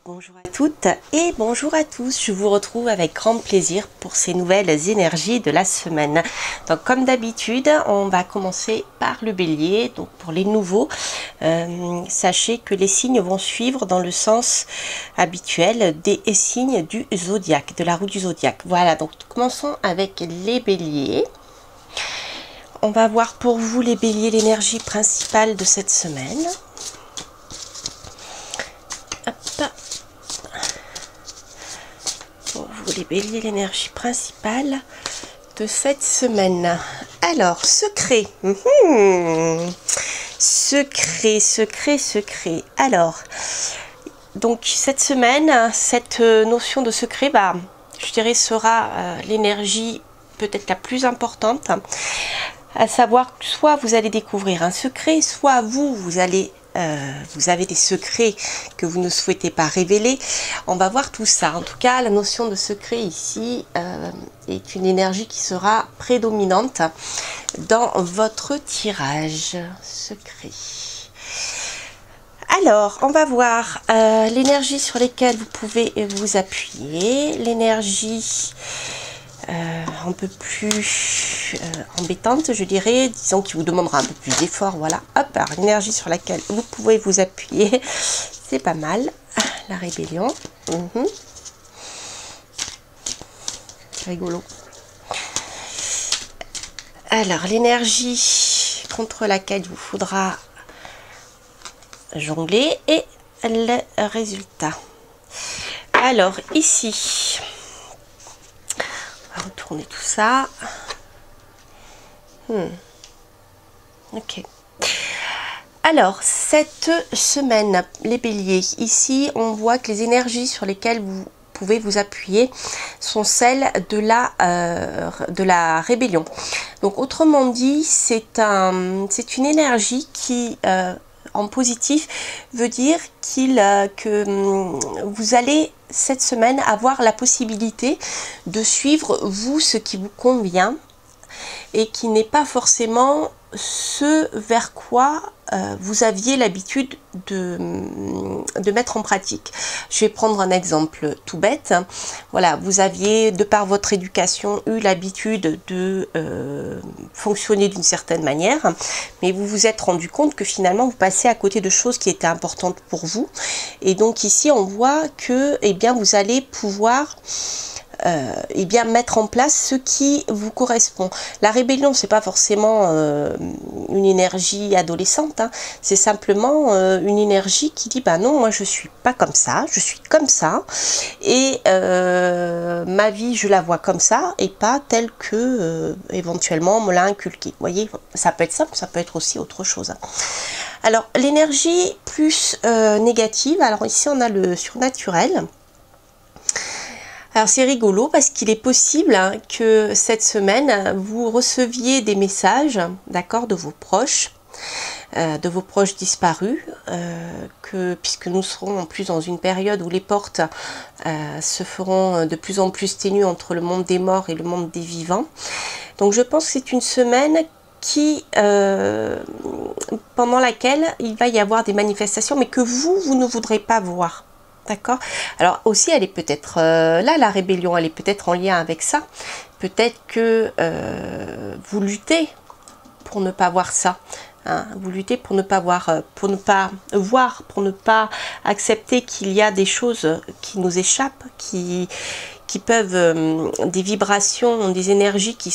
Bonjour à toutes et bonjour à tous, je vous retrouve avec grand plaisir pour ces nouvelles énergies de la semaine. Donc comme d'habitude, on va commencer par le bélier. Donc pour les nouveaux, sachez que les signes vont suivre dans le sens habituel des signes du zodiaque, de la roue du zodiaque. Voilà, donc commençons avec les béliers. On va voir pour vous les béliers l'énergie principale de cette semaine. Hop. Pour vous les béliers, l'énergie principale de cette semaine. Alors, secret. Secret. Alors, donc cette semaine, cette notion de secret, je dirais, sera l'énergie peut-être la plus importante. À savoir que soit vous allez découvrir un secret, soit vous avez des secrets que vous ne souhaitez pas révéler. On va voir tout ça. En tout cas, la notion de secret ici est une énergie qui sera prédominante dans votre tirage. Secret. Alors, on va voir l'énergie sur lesquelles vous pouvez vous appuyer. L'énergie un peu plus embêtante, je dirais, disons, qui vous demandera un peu plus d'effort. Voilà, hop, alors l'énergie sur laquelle vous pouvez vous appuyer, c'est pas mal. La rébellion, rigolo. Alors l'énergie contre laquelle il vous faudra jongler et le résultat. Alors ici, on va retourner tout ça. Ok. Alors, cette semaine, les béliers, ici, on voit que les énergies sur lesquelles vous pouvez vous appuyer sont celles de la rébellion. Donc, autrement dit, c'est une énergie qui, en positif, veut dire que vous allez cette semaine avoir la possibilité de suivre vous ce qui vous convient et qui n'est pas forcément ce vers quoi vous aviez l'habitude de mettre en pratique. Je vais prendre un exemple tout bête. Voilà, vous aviez, de par votre éducation, eu l'habitude de fonctionner d'une certaine manière, mais vous vous êtes rendu compte que finalement vous passez à côté de choses qui étaient importantes pour vous. Et donc ici on voit que vous allez pouvoir mettre en place ce qui vous correspond. La rébellion, c'est pas forcément une énergie adolescente, c'est simplement une énergie qui dit non, moi je suis pas comme ça, je suis comme ça et ma vie je la vois comme ça et pas telle que éventuellement on me l'a inculqué. Vous voyez, ça peut être simple, ça peut être aussi autre chose. Alors l'énergie plus négative, alors ici on a le surnaturel. Alors c'est rigolo parce qu'il est possible que cette semaine vous receviez des messages, d'accord, de vos proches disparus, puisque nous serons en plus dans une période où les portes se feront de plus en plus ténues entre le monde des morts et le monde des vivants. Donc je pense que c'est une semaine pendant laquelle il va y avoir des manifestations, mais que vous ne voudrez pas voir. D'accord. Alors aussi, elle est peut-être là, la rébellion, elle est peut-être en lien avec ça. Peut-être que vous luttez pour ne pas voir ça. Vous luttez pour ne pas voir, pour ne pas accepter qu'il y a des choses qui nous échappent, qui peuvent, des vibrations, des énergies qui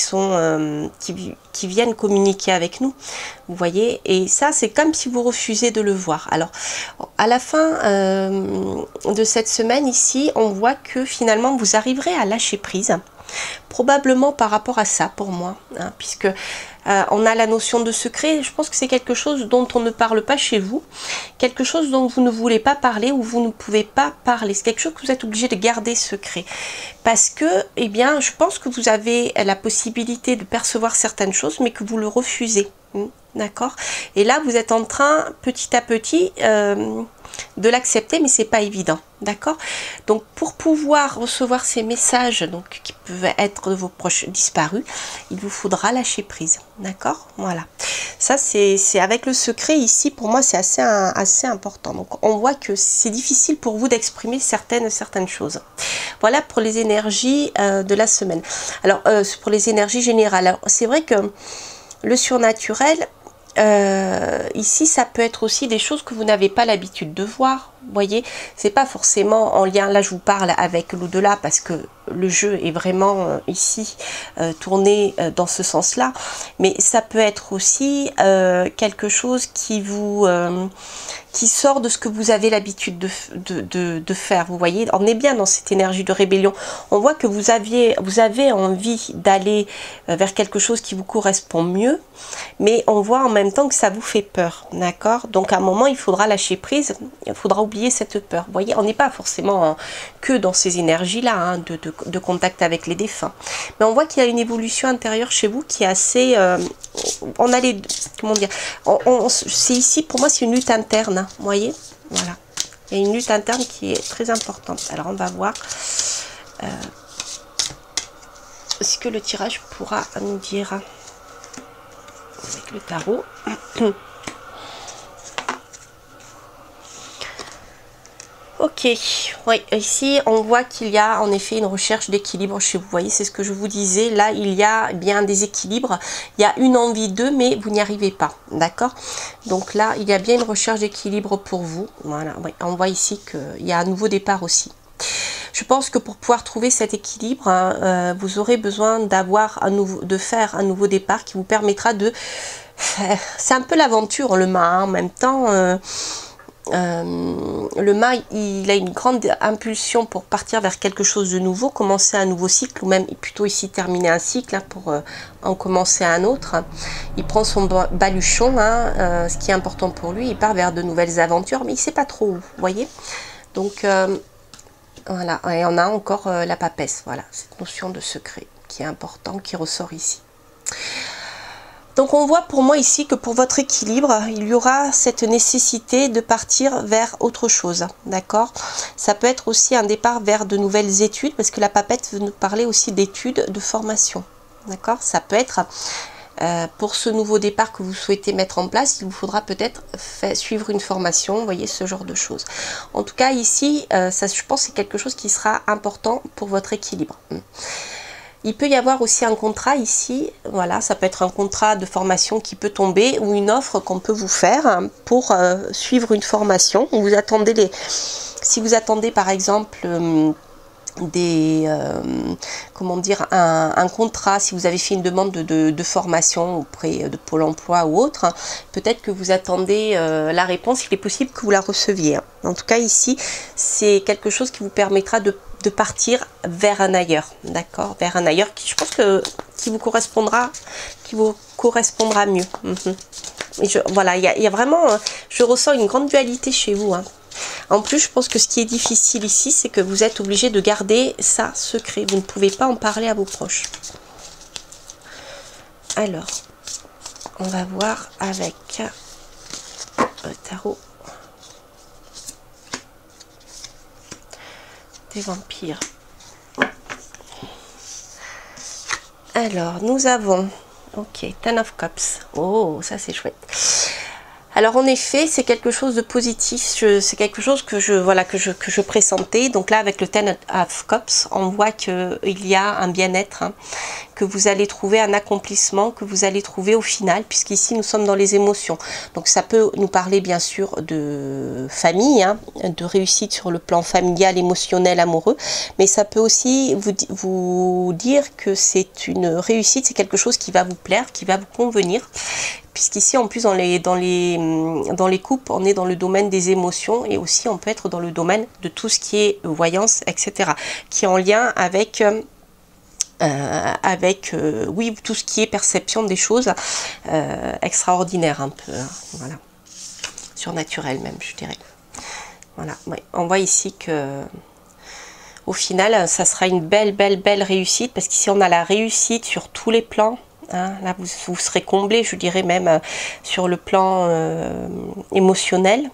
viennent communiquer avec nous, vous voyez, et ça c'est comme si vous refusez de le voir. Alors à la fin de cette semaine ici, on voit que finalement vous arriverez à lâcher prise, probablement par rapport à ça pour moi, puisque on a la notion de secret. Je pense que c'est quelque chose dont on ne parle pas chez vous, quelque chose dont vous ne voulez pas parler ou vous ne pouvez pas parler. C'est quelque chose que vous êtes obligé de garder secret parce que, je pense que vous avez la possibilité de percevoir certaines choses mais que vous le refusez. D'accord? Et là, vous êtes en train, petit à petit, de l'accepter, mais c'est pas évident. D'accord? Donc, pour pouvoir recevoir ces messages, donc qui peuvent être de vos proches disparus, il vous faudra lâcher prise. D'accord? Voilà. Ça, c'est avec le secret ici, pour moi, c'est assez important. Donc, on voit que c'est difficile pour vous d'exprimer certaines choses. Voilà pour les énergies de la semaine. Alors, pour les énergies générales. Alors, c'est vrai que le surnaturel, ici, ça peut être aussi des choses que vous n'avez pas l'habitude de voir. Vous voyez, c'est pas forcément en lien. Là, je vous parle avec l'au-delà parce que le jeu est vraiment ici tourné dans ce sens-là. Mais ça peut être aussi quelque chose qui vous qui sort de ce que vous avez l'habitude de faire. Vous voyez, on est bien dans cette énergie de rébellion. On voit que vous avez envie d'aller vers quelque chose qui vous correspond mieux, mais on voit en même temps que ça vous fait peur. D'accord? Donc à un moment, il faudra lâcher prise, il faudra oublier cette peur. Vous voyez, on n'est pas forcément que dans ces énergies-là, hein, de contact avec les défunts. Mais on voit qu'il y a une évolution intérieure chez vous qui est assez... on a les... Comment dire, c'est ici, pour moi, c'est une lutte interne. Vous voyez, voilà, il y a une lutte interne qui est très importante. Alors on va voir ce que le tirage pourra nous dire avec le tarot. Ok, oui, ici on voit qu'il y a en effet une recherche d'équilibre chez vous. Vous voyez, c'est ce que je vous disais. Là, il y a bien un déséquilibre. Il y a une envie d'eux, mais vous n'y arrivez pas. D'accord? Donc là, il y a bien une recherche d'équilibre pour vous. Voilà, oui, on voit ici qu'il y a un nouveau départ aussi. Je pense que pour pouvoir trouver cet équilibre, hein, vous aurez besoin de faire un nouveau départ qui vous permettra de... C'est un peu l'aventure, le mât, hein, en même temps... le mât, il a une grande impulsion pour partir vers quelque chose de nouveau, commencer un nouveau cycle, ou même plutôt ici terminer un cycle, hein, pour en commencer un autre. Il prend son baluchon, hein, ce qui est important pour lui, il part vers de nouvelles aventures, mais il ne sait pas trop où, vous voyez. Donc voilà, et on a encore la papesse, voilà, cette notion de secret qui est important, qui ressort ici. Donc on voit pour moi ici que pour votre équilibre, il y aura cette nécessité de partir vers autre chose, d'accord? Ça peut être aussi un départ vers de nouvelles études, parce que la papette veut nous parler aussi d'études, de formation, d'accord? Ça peut être, pour ce nouveau départ que vous souhaitez mettre en place, il vous faudra peut-être suivre une formation, vous voyez, ce genre de choses. En tout cas ici, ça, je pense que c'est quelque chose qui sera important pour votre équilibre. Il peut y avoir aussi un contrat ici, voilà, ça peut être un contrat de formation qui peut tomber ou une offre qu'on peut vous faire pour suivre une formation. Vous attendez si vous attendez par exemple comment dire, un contrat, si vous avez fait une demande de formation auprès de Pôle emploi ou autre, peut-être que vous attendez la réponse, il est possible que vous la receviez. En tout cas ici, c'est quelque chose qui vous permettra de partir vers un ailleurs, d'accord, vers un ailleurs qui, je pense qui vous correspondra mieux. Voilà, il y a vraiment, je ressens une grande dualité chez vous, hein. En plus, je pense que ce qui est difficile ici, c'est que vous êtes obligé de garder ça secret. Vous ne pouvez pas en parler à vos proches. Alors, on va voir avec le tarot des vampires. Alors, nous avons... Ok, Ten of Cups. Oh, ça c'est chouette. Alors en effet, c'est quelque chose de positif, c'est quelque chose que je pressentais. Donc là, avec le Ten of Cups, on voit qu'il y a un bien-être, hein, que vous allez trouver, un accomplissement que vous allez trouver au final, puisqu'ici nous sommes dans les émotions. Donc ça peut nous parler bien sûr de famille, hein, de réussite sur le plan familial, émotionnel, amoureux, mais ça peut aussi vous dire que c'est une réussite, c'est quelque chose qui va vous plaire, qui va vous convenir. Puisqu'ici, en plus, dans les couples, on est dans le domaine des émotions et aussi on peut être dans le domaine de tout ce qui est voyance, etc. Qui est en lien avec, oui, tout ce qui est perception des choses extraordinaires, un peu, hein, voilà. Surnaturel même, je dirais. Voilà, ouais. On voit ici que... Au final, ça sera une belle réussite, parce qu'ici, on a la réussite sur tous les plans. Hein. Là, vous serez comblé, je dirais même sur le plan émotionnel.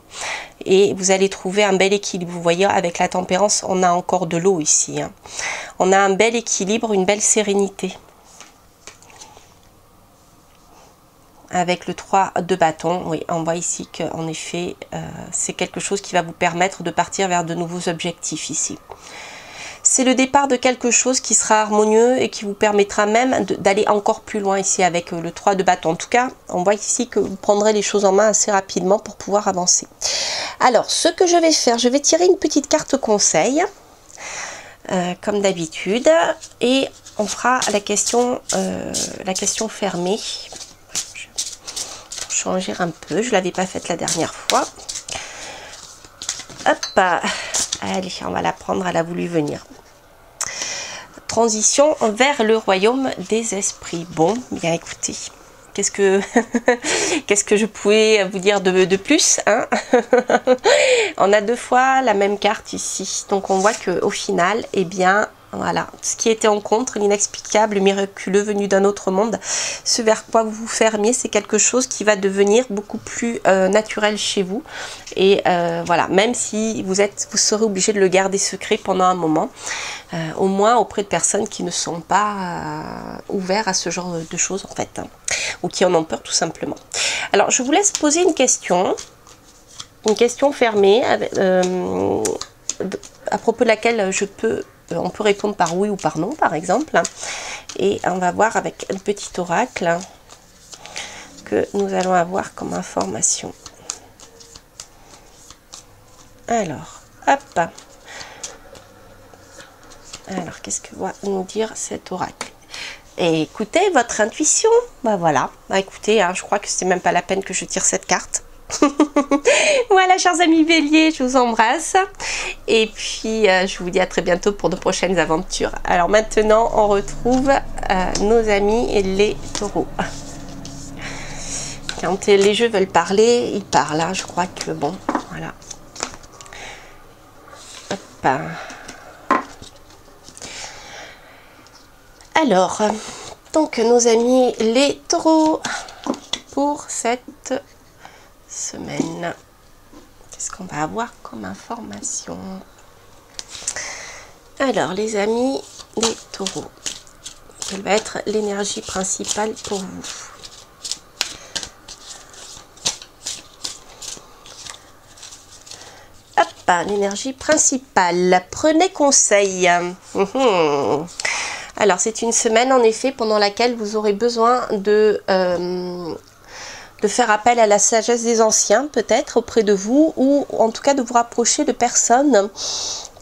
Et vous allez trouver un bel équilibre. Vous voyez, avec la tempérance, on a encore de l'eau ici. Hein. On a un bel équilibre, une belle sérénité. Avec le 3 de bâton, oui, on voit ici qu'en effet, c'est quelque chose qui va vous permettre de partir vers de nouveaux objectifs ici. C'est le départ de quelque chose qui sera harmonieux et qui vous permettra même d'aller encore plus loin ici avec le 3 de bâton. En tout cas, on voit ici que vous prendrez les choses en main assez rapidement pour pouvoir avancer. Alors, ce que je vais faire, je vais tirer une petite carte conseil, comme d'habitude, et on fera la question fermée. Changer un peu, je ne l'avais pas faite la dernière fois. Hop, allez, on va la prendre, elle a voulu venir. Transition vers le royaume des esprits. Bon, bien écoutez, qu'est-ce que qu'est-ce que je pouvais vous dire de plus, hein? On a deux fois la même carte ici, donc on voit que au final, eh bien, voilà, ce qui était en contre, l'inexplicable, le miraculeux venu d'un autre monde, ce vers quoi vous vous fermiez, c'est quelque chose qui va devenir beaucoup plus naturel chez vous. Et voilà, même si vous serez obligé de le garder secret pendant un moment, au moins auprès de personnes qui ne sont pas ouvertes à ce genre de choses en fait, hein, ou qui en ont peur tout simplement. Alors, je vous laisse poser une question fermée, à propos de laquelle on peut répondre par oui ou par non, par exemple. Et on va voir avec un petit oracle que nous allons avoir comme information. Alors, hop. Alors, qu'est-ce que va nous dire cet oracle? Et écoutez votre intuition. Bah voilà. Bah écoutez, hein, je crois que c'est même pas la peine que je tire cette carte. Voilà, chers amis béliers, je vous embrasse et puis je vous dis à très bientôt pour de prochaines aventures. Alors maintenant on retrouve nos amis les taureaux. Quand les jeux veulent parler, ils parlent, hein. Je crois que bon, voilà. Hop. Alors, donc nos amis les taureaux, pour cette semaine, qu'est-ce qu'on va avoir comme information? Alors les amis les taureaux, quelle va être l'énergie principale pour vous? Hop, l'énergie principale, prenez conseil. Alors c'est une semaine en effet pendant laquelle vous aurez besoin de faire appel à la sagesse des anciens, peut-être auprès de vous, ou en tout cas de vous rapprocher de personnes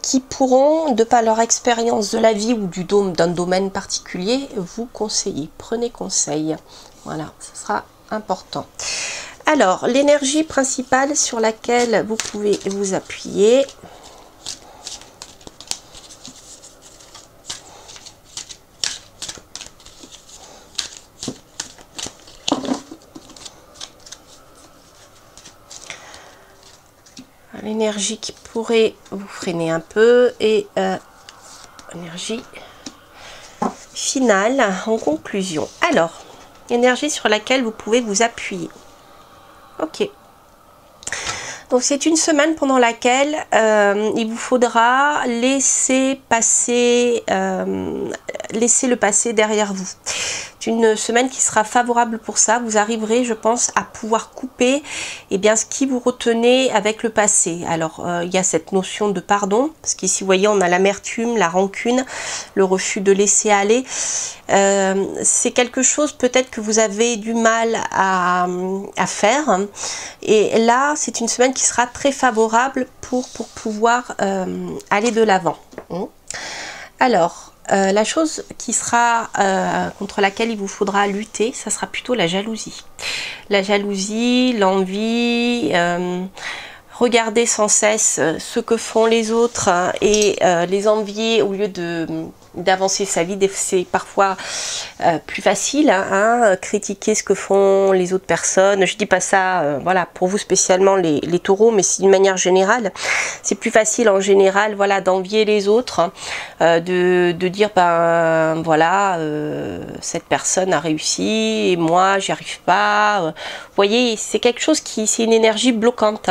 qui pourront, de par leur expérience de la vie ou d'un domaine particulier, vous conseiller. Prenez conseil. Voilà, ce sera important. Alors, l'énergie principale sur laquelle vous pouvez vous appuyer. L'énergie qui pourrait vous freiner un peu et énergie finale en conclusion. Alors, énergie sur laquelle vous pouvez vous appuyer. Ok. Donc c'est une semaine pendant laquelle il vous faudra laisser le passé derrière vous. C'est une semaine qui sera favorable pour ça. Vous arriverez, je pense, à pouvoir couper bien, ce qui vous retenait avec le passé. Alors, il y a cette notion de pardon, parce qu'ici, vous voyez, on a l'amertume, la rancune, le refus de laisser aller. C'est quelque chose peut-être que vous avez du mal à faire. Et là, c'est une semaine qui sera très favorable pour pouvoir aller de l'avant. Alors, la chose qui sera contre laquelle il vous faudra lutter, ça sera plutôt la jalousie. La jalousie, l'envie, regarder sans cesse ce que font les autres et les envier au lieu de d'avancer sa vie. C'est parfois plus facile, hein, critiquer ce que font les autres personnes. Je dis pas ça, voilà, pour vous spécialement les taureaux, mais c'est d'une manière générale. C'est plus facile en général, voilà, d'envier les autres, de dire, ben voilà, cette personne a réussi et moi j'y arrive pas. Vous voyez, c'est quelque chose c'est une énergie bloquante.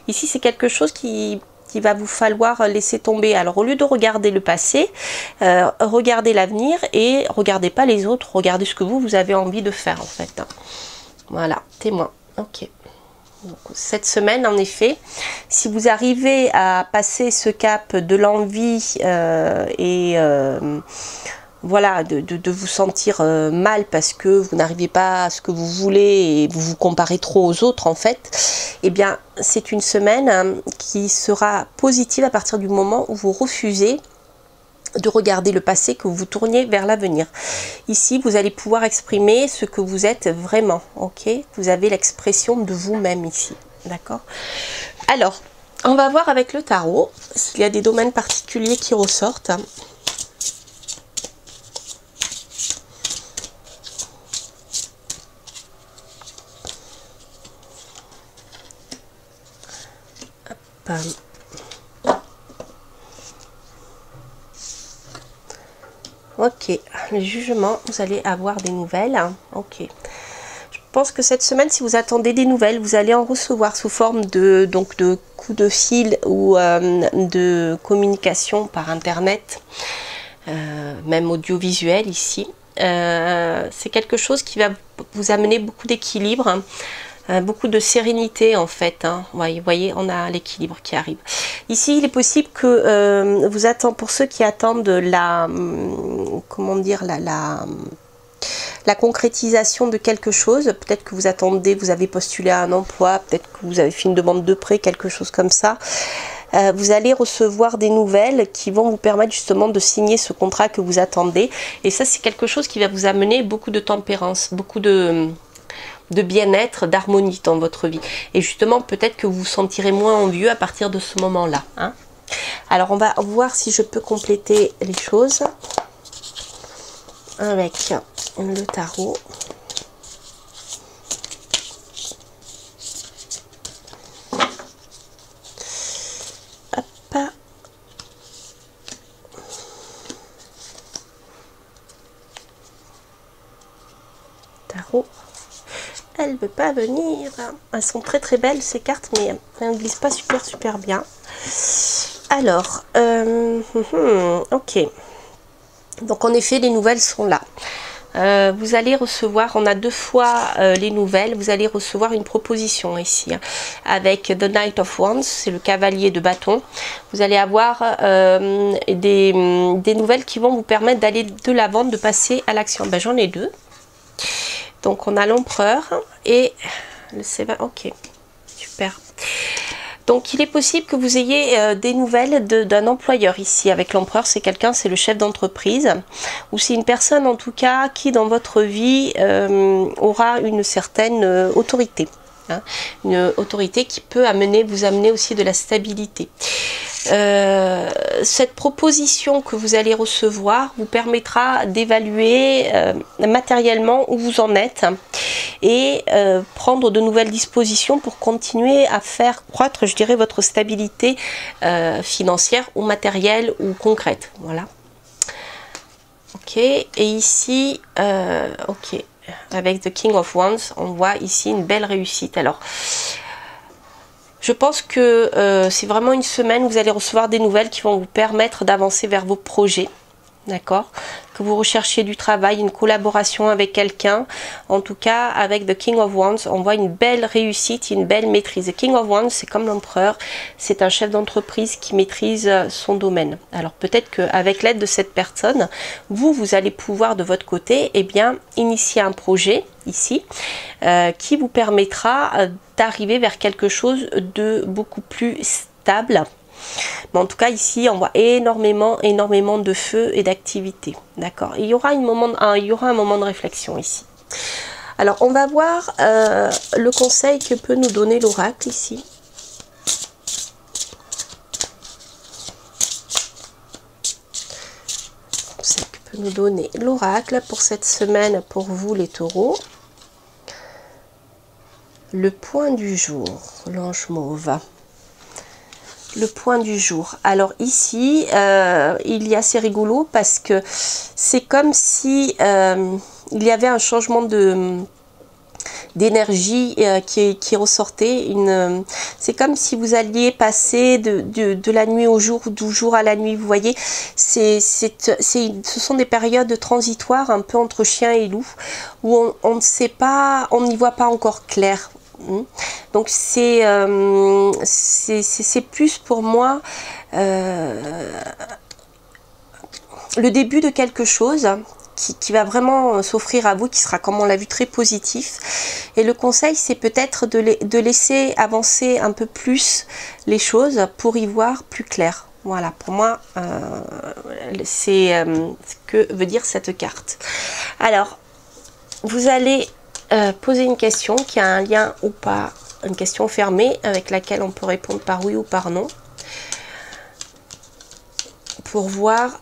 Ici, c'est quelque chose qu'il va vous falloir laisser tomber. Alors au lieu de regarder le passé, regardez l'avenir et regardez pas les autres, regardez ce que vous avez envie de faire en fait. Voilà, témoin. Ok. Donc, cette semaine, en effet, si vous arrivez à passer ce cap de l'envie voilà, de vous sentir mal parce que vous n'arrivez pas à ce que vous voulez et vous vous comparez trop aux autres en fait, eh bien c'est une semaine qui sera positive à partir du moment où vous refusez de regarder le passé, que vous vous tourniez vers l'avenir. Ici, vous allez pouvoir exprimer ce que vous êtes vraiment, ok? Vous avez l'expression de vous-même ici, d'accord? Alors, on va voir avec le tarot s'il y a des domaines particuliers qui ressortent. Ok, le jugement, vous allez avoir des nouvelles. Ok. Je pense que cette semaine, si vous attendez des nouvelles, vous allez en recevoir sous forme de coups de fil ou de communication par internet, même audiovisuel ici. C'est quelque chose qui va vous amener beaucoup d'équilibre. Beaucoup de sérénité en fait, hein. Vous voyez, on a l'équilibre qui arrive. Ici, il est possible que vous attendez, pour ceux qui attendent comment dire, la concrétisation de quelque chose, peut-être que vous attendez, vous avez postulé à un emploi, peut-être que vous avez fait une demande de prêt, quelque chose comme ça. Vous allez recevoir des nouvelles qui vont vous permettre justement de signer ce contrat que vous attendez. Et ça, c'est quelque chose qui va vous amener beaucoup de tempérance, beaucoup de bien-être, d'harmonie dans votre vie. Et justement, peut-être que vous vous sentirez moins envieux à partir de ce moment-là, hein. Alors, on va voir si je peux compléter les choses avec le tarot. Hop. Tarot. Elle ne veut pas venir. Elles sont très très belles ces cartes, mais elles ne glissent pas super bien. Alors, ok. Donc en effet, les nouvelles sont là. Vous allez recevoir, on a deux fois les nouvelles, vous allez recevoir une proposition ici, hein, avec The Knight of Wands, c'est le cavalier de bâton. Vous allez avoir des nouvelles qui vont vous permettre d'aller de l'avant, de passer à l'action. Ben, j'en ai deux. Donc on a l'empereur et le C20. Ok, super. Donc il est possible que vous ayez des nouvelles d'un employeur ici. Avec l'empereur, c'est quelqu'un, c'est le chef d'entreprise. Ou c'est une personne en tout cas qui dans votre vie aura une certaine autorité. Hein, une autorité qui peut vous amener aussi de la stabilité. Cette proposition que vous allez recevoir vous permettra d'évaluer matériellement où vous en êtes et prendre de nouvelles dispositions pour continuer à faire croître, je dirais, votre stabilité financière ou matérielle ou concrète. Voilà. Ok, et ici, ok, avec The King of Wands, on voit ici une belle réussite. Alors, je pense que c'est vraiment une semaine où vous allez recevoir des nouvelles qui vont vous permettre d'avancer vers vos projets. D'accord? Que vous recherchiez du travail, une collaboration avec quelqu'un. En tout cas, avec The King of Wands, on voit une belle réussite, une belle maîtrise. The King of Wands, c'est comme l'empereur, c'est un chef d'entreprise qui maîtrise son domaine. Alors peut-être qu'avec l'aide de cette personne, vous allez pouvoir de votre côté, eh bien, initier un projet ici qui vous permettra d'arriver vers quelque chose de beaucoup plus stable. Mais en tout cas ici on voit énormément de feu et d'activité. D'accord. Il y aura un moment de réflexion ici. Alors on va voir le conseil que peut nous donner l'oracle ici. que nous donner l'oracle pour cette semaine pour vous les taureaux? Le point du jour, l'ange mauve. Le point du jour. Alors ici, il y a, c'est rigolo parce que c'est comme si il y avait un changement d'énergie qui ressortait. C'est comme si vous alliez passer de la nuit au jour ou du jour à la nuit. Vous voyez, ce sont des périodes transitoires un peu entre chien et loup où on ne sait pas, on n'y voit pas encore clair. Donc c'est plus pour moi le début de quelque chose qui va vraiment s'offrir à vous, qui sera, comme on l'a vu, très positif. Et le conseil, c'est peut-être de laisser avancer un peu plus les choses pour y voir plus clair. Voilà, pour moi, c'est ce que veut dire cette carte. Alors, vous allez poser une question qui a un lien ou pas, une question fermée avec laquelle on peut répondre par oui ou par non, pour voir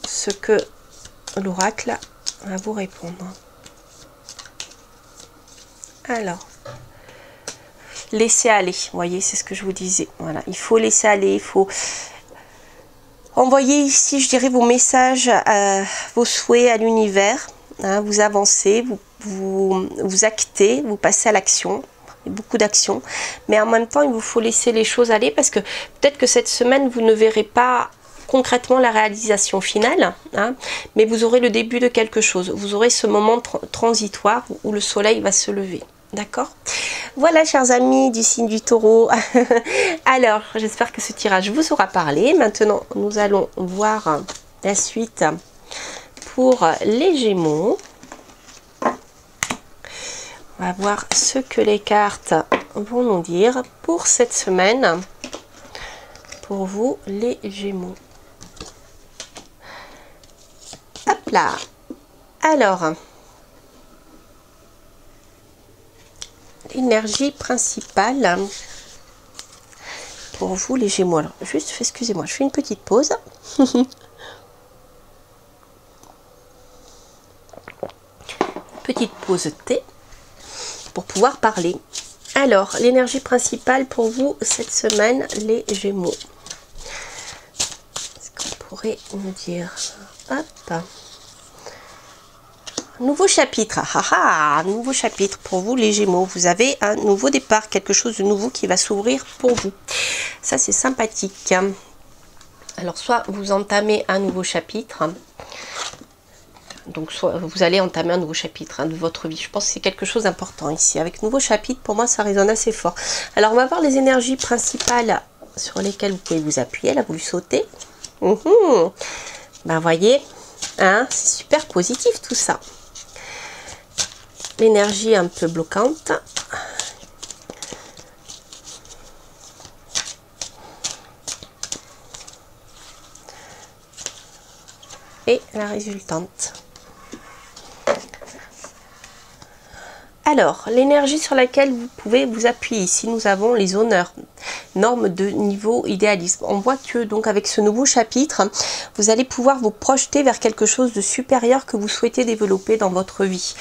ce que l'oracle va vous répondre. Alors, laissez aller, vous voyez, c'est ce que je vous disais. Voilà, il faut laisser aller, il faut envoyer ici, je dirais, vos messages, vos souhaits à l'univers. Hein, vous avancez, vous actez, vous passez à l'action, beaucoup d'actions, mais en même temps il vous faut laisser les choses aller parce que peut-être que cette semaine vous ne verrez pas concrètement la réalisation finale, hein, mais vous aurez le début de quelque chose, vous aurez ce moment transitoire où le soleil va se lever. D'accord? Voilà, chers amis du signe du taureau. Alors, j'espère que ce tirage vous aura parlé. Maintenant, nous allons voir la suite pour les Gémeaux. On va voir ce que les cartes vont nous dire pour cette semaine. Pour vous, les Gémeaux. Hop là. Alors, l'énergie principale pour vous, les Gémeaux. Alors, juste, excusez-moi, je fais une petite pause. Petite pause thé pour pouvoir parler. Alors, l'énergie principale pour vous cette semaine, les Gémeaux. Est-ce qu'on pourrait nous dire? Hop. Nouveau chapitre. Nouveau chapitre pour vous, les Gémeaux. Vous avez un nouveau départ, quelque chose de nouveau qui va s'ouvrir pour vous. Ça, c'est sympathique. Alors, soit vous entamez un nouveau chapitre. Donc, soit vous allez entamer un nouveau chapitre de votre vie. Je pense que c'est quelque chose d'important ici. Avec nouveau chapitre, pour moi, ça résonne assez fort. Alors, on va voir les énergies principales sur lesquelles vous pouvez vous appuyer. Là, vous sautez. Ben, voyez, hein, c'est super positif tout ça. L'énergie un peu bloquante. Et la résultante. Alors, l'énergie sur laquelle vous pouvez vous appuyer. Ici, nous avons les honneurs, normes de niveau idéalisme. On voit que, donc, avec ce nouveau chapitre, vous allez pouvoir vous projeter vers quelque chose de supérieur que vous souhaitez développer dans votre vie.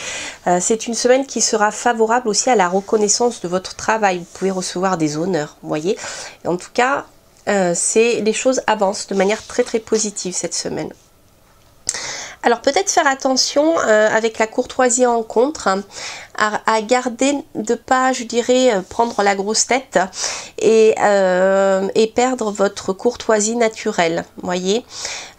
C'est une semaine qui sera favorable aussi à la reconnaissance de votre travail. Vous pouvez recevoir des honneurs, vous voyez. Et en tout cas, les choses avancent de manière très, très positive cette semaine. Alors peut-être faire attention avec la courtoisie en rencontre à garder de pas, je dirais, prendre la grosse tête et perdre votre courtoisie naturelle, voyez.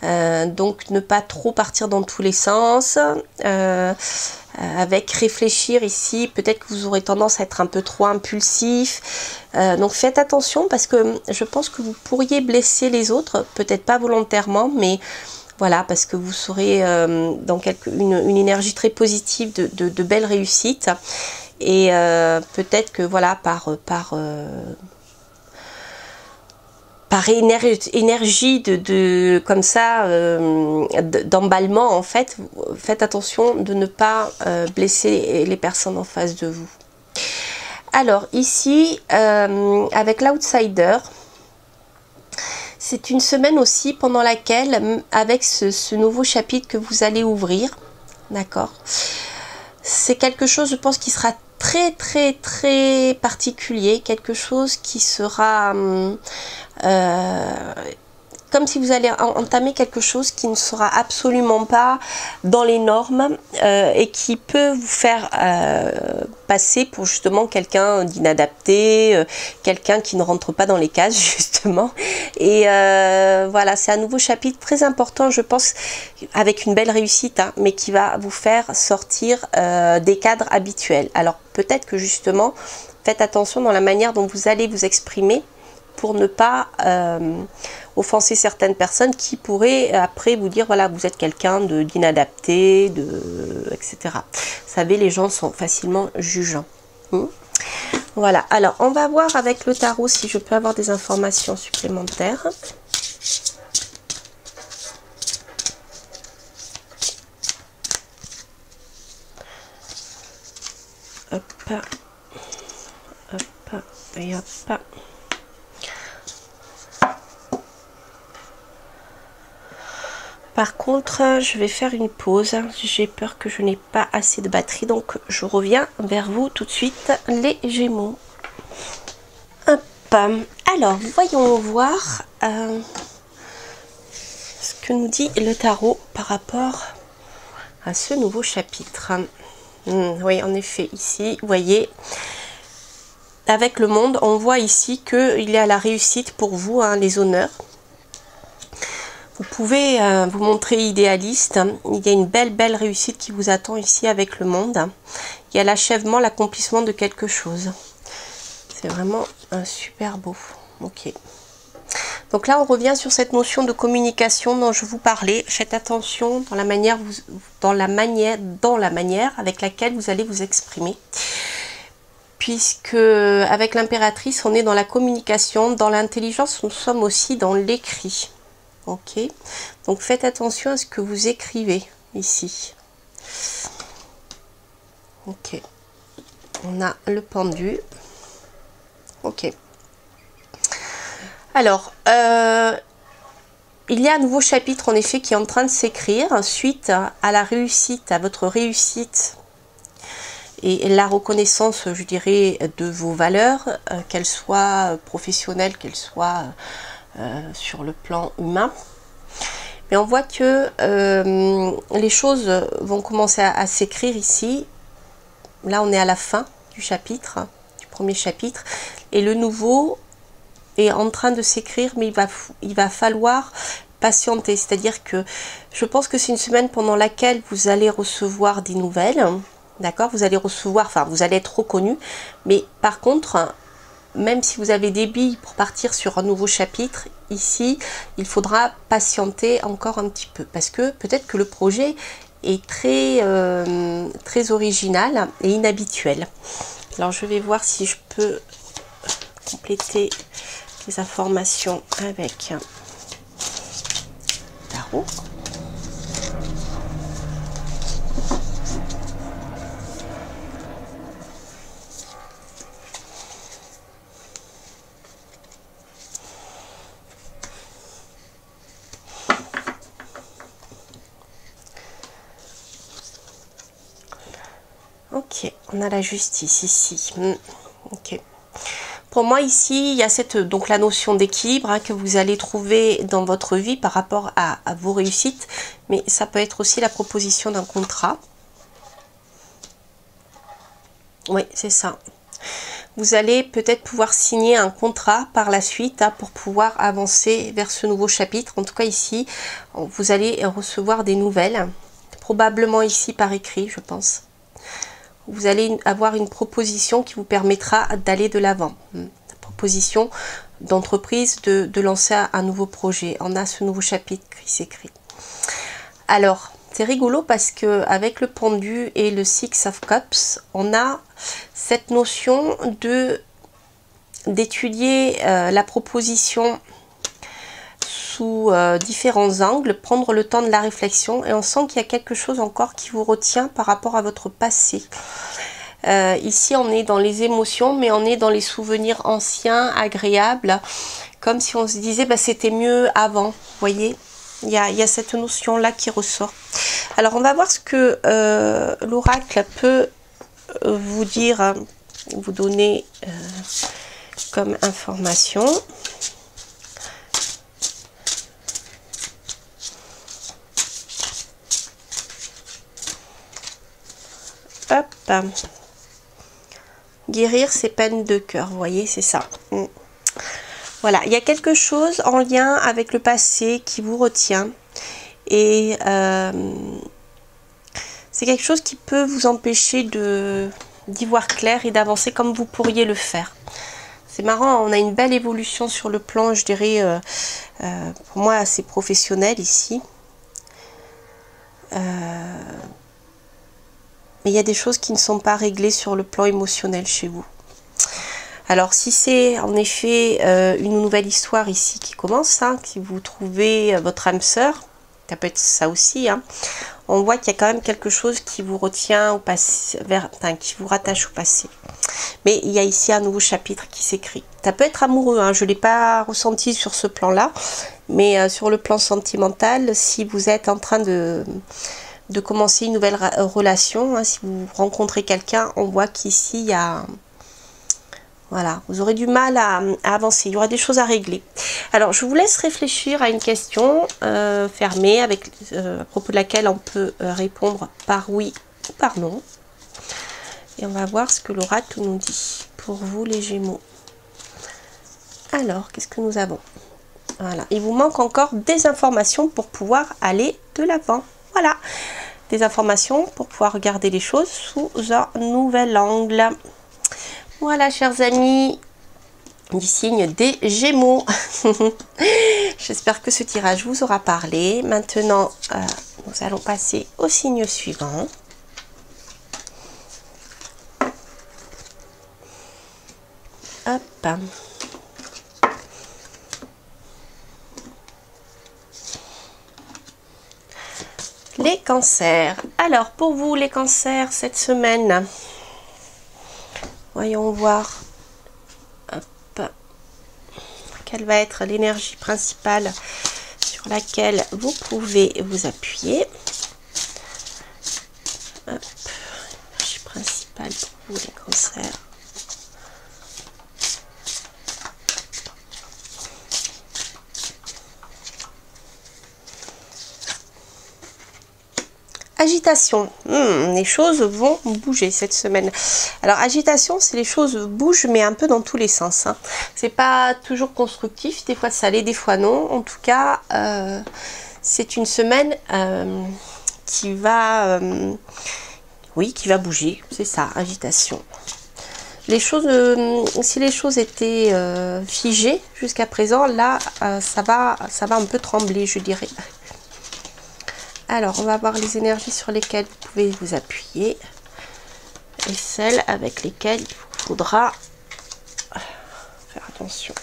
Donc ne pas trop partir dans tous les sens, avec réfléchir ici, peut-être que vous aurez tendance à être un peu trop impulsif. Donc faites attention parce que je pense que vous pourriez blesser les autres, peut-être pas volontairement, mais voilà, parce que vous serez dans une énergie très positive de belles réussites. Et peut-être que voilà, par énergie comme ça, d'emballement en fait, faites attention de ne pas blesser les personnes en face de vous. Alors ici, avec l'outsider, C'est une semaine aussi pendant laquelle, avec ce nouveau chapitre que vous allez ouvrir, d'accord, c'est quelque chose, je pense, qui sera très très très particulier, quelque chose qui sera comme si vous allez entamer quelque chose qui ne sera absolument pas dans les normes et qui peut vous faire passer pour justement quelqu'un d'inadapté, quelqu'un qui ne rentre pas dans les cases justement. Et voilà, c'est un nouveau chapitre très important, je pense, avec une belle réussite, hein, mais qui va vous faire sortir des cadres habituels. Alors peut-être que justement, faites attention dans la manière dont vous allez vous exprimer, pour ne pas offenser certaines personnes qui pourraient après vous dire voilà, vous êtes quelqu'un d'inadapté, etc. Vous savez, les gens sont facilement jugeants. Voilà, alors on va voir avec le tarot si je peux avoir des informations supplémentaires. Hop, hop, et hop. Par contre, je vais faire une pause. J'ai peur que je n'ai pas assez de batterie. Donc, je reviens vers vous tout de suite, les Gémeaux. Hop. Alors, voyons voir ce que nous dit le tarot par rapport à ce nouveau chapitre. Oui, en effet, ici, vous voyez, avec le monde, on voit ici qu'il y a la réussite pour vous, hein, les honneurs. Vous pouvez vous montrer idéaliste. Il y a une belle réussite qui vous attend ici avec le monde. Il y a l'achèvement, l'accomplissement de quelque chose. C'est vraiment un super beau. Ok. Donc là, on revient sur cette notion de communication dont je vous parlais. Faites attention dans la manière avec laquelle vous allez vous exprimer. Puisque avec l'impératrice, on est dans la communication, dans l'intelligence, nous sommes aussi dans l'écrit. Ok, donc faites attention à ce que vous écrivez ici. Ok, on a le pendu. Ok. Alors, il y a un nouveau chapitre en effet qui est en train de s'écrire suite à la réussite, à votre réussite et la reconnaissance, je dirais, de vos valeurs, qu'elles soient professionnelles, qu'elles soient sur le plan humain. Mais on voit que les choses vont commencer à s'écrire ici. Là, on est à la fin du chapitre, du premier chapitre. Et le nouveau est en train de s'écrire, mais il va falloir patienter. C'est-à-dire que je pense que c'est une semaine pendant laquelle vous allez recevoir des nouvelles. D'accord? Vous allez recevoir, enfin, vous allez être reconnu. Mais par contre, même si vous avez des billes pour partir sur un nouveau chapitre, ici, il faudra patienter encore un petit peu. Parce que peut-être que le projet est très original et inhabituel. Alors, je vais voir si je peux compléter les informations avec tarot. Ok, on a la justice ici. Ok. Pour moi ici, il y a donc la notion d'équilibre, hein, que vous allez trouver dans votre vie par rapport à vos réussites, mais ça peut être aussi la proposition d'un contrat. Oui, c'est ça. Vous allez peut-être pouvoir signer un contrat par la suite, hein, pour pouvoir avancer vers ce nouveau chapitre. En tout cas ici, vous allez recevoir des nouvelles, probablement ici par écrit, je pense. Vous allez avoir une proposition qui vous permettra d'aller de l'avant. Proposition d'entreprise de lancer un nouveau projet. On a ce nouveau chapitre qui s'écrit. Alors, c'est rigolo parce que avec le pendu et le Six of Cups, on a cette notion d'étudier la proposition sous différents angles, prendre le temps de la réflexion, et on sent qu'il y a quelque chose encore qui vous retient par rapport à votre passé. Ici, on est dans les émotions, mais on est dans les souvenirs anciens, agréables, Comme si on se disait, bah, c'était mieux avant, vous voyez. Il y a cette notion-là qui ressort. Alors, on va voir ce que l'oracle peut vous dire, vous donner comme information. Hop. Guérir ses peines de cœur, vous voyez, c'est ça. Voilà, il y a quelque chose en lien avec le passé qui vous retient. Et c'est quelque chose qui peut vous empêcher d'y voir clair et d'avancer comme vous pourriez le faire. C'est marrant, on a une belle évolution sur le plan, je dirais, pour moi, assez professionnel ici. Mais il y a des choses qui ne sont pas réglées sur le plan émotionnel chez vous. Alors, si c'est en effet une nouvelle histoire ici qui commence, hein, si vous trouvez votre âme sœur, ça peut être ça aussi, hein, on voit qu'il y a quand même quelque chose qui vous retient au passé, qui vous rattache au passé. Mais il y a ici un nouveau chapitre qui s'écrit. Ça peut être amoureux, hein, je ne l'ai pas ressenti sur ce plan-là, mais sur le plan sentimental, si vous êtes en train de commencer une nouvelle relation, hein, si vous rencontrez quelqu'un, on voit qu'ici il y a... Voilà, vous aurez du mal à avancer, il y aura des choses à régler. Alors, je vous laisse réfléchir à une question fermée, à propos de laquelle on peut répondre par oui ou par non. Et on va voir ce que l'oracle nous dit pour vous les Gémeaux. Alors, qu'est-ce que nous avons? Voilà, il vous manque encore des informations pour pouvoir aller de l'avant. Voilà, des informations pour pouvoir regarder les choses sous un nouvel angle. Voilà, chers amis, du signe des Gémeaux. J'espère que ce tirage vous aura parlé. Maintenant, nous allons passer au signe suivant. Hop. Les cancers. Alors, pour vous, les cancers, cette semaine... Voyons voir quelle va être l'énergie principale sur laquelle vous pouvez vous appuyer. L'énergie principale pour vous les cancers. Agitation, les choses vont bouger cette semaine. Alors agitation, c'est les choses bougent mais un peu dans tous les sens, hein. C'est pas toujours constructif, des fois ça l'est, des fois non. En tout cas, c'est une semaine qui va bouger, c'est ça, agitation. Les choses, si les choses étaient figées jusqu'à présent, là ça va un peu trembler, je dirais. Alors, on va voir les énergies sur lesquelles vous pouvez vous appuyer et celles avec lesquelles il vous faudra faire attention.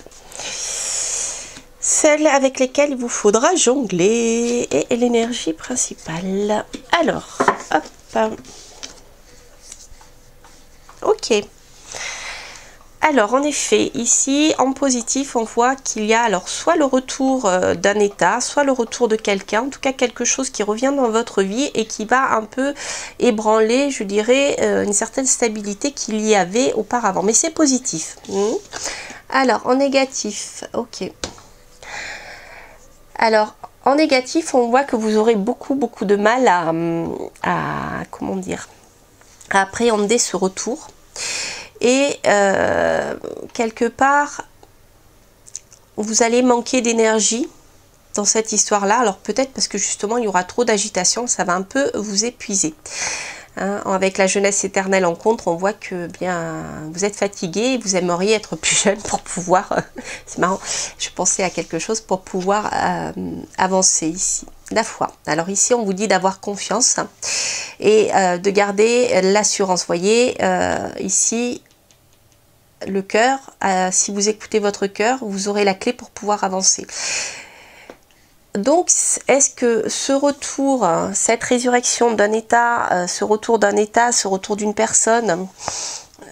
Celles avec lesquelles il vous faudra jongler et l'énergie principale. Alors, hop. Ok. Alors, en effet, ici, en positif, on voit qu'il y a alors soit le retour d'un état, soit le retour de quelqu'un, en tout cas quelque chose qui revient dans votre vie et qui va un peu ébranler, je dirais, une certaine stabilité qu'il y avait auparavant. Mais c'est positif. Alors, en négatif, ok. Alors, en négatif, on voit que vous aurez beaucoup de mal à comment dire, à appréhender ce retour. Et quelque part, vous allez manquer d'énergie dans cette histoire-là. Alors peut-être parce que justement, il y aura trop d'agitation, ça va un peu vous épuiser. Hein, avec la jeunesse éternelle en contre, on voit que bien vous êtes fatigué et vous aimeriez être plus jeune pour pouvoir... c'est marrant, je pensais à quelque chose pour pouvoir avancer ici. La foi. Alors ici, on vous dit d'avoir confiance et de garder l'assurance. Vous voyez, ici... le cœur, si vous écoutez votre cœur, vous aurez la clé pour pouvoir avancer. Donc, est-ce que ce retour, cette résurrection d'un état, ce retour d'une personne,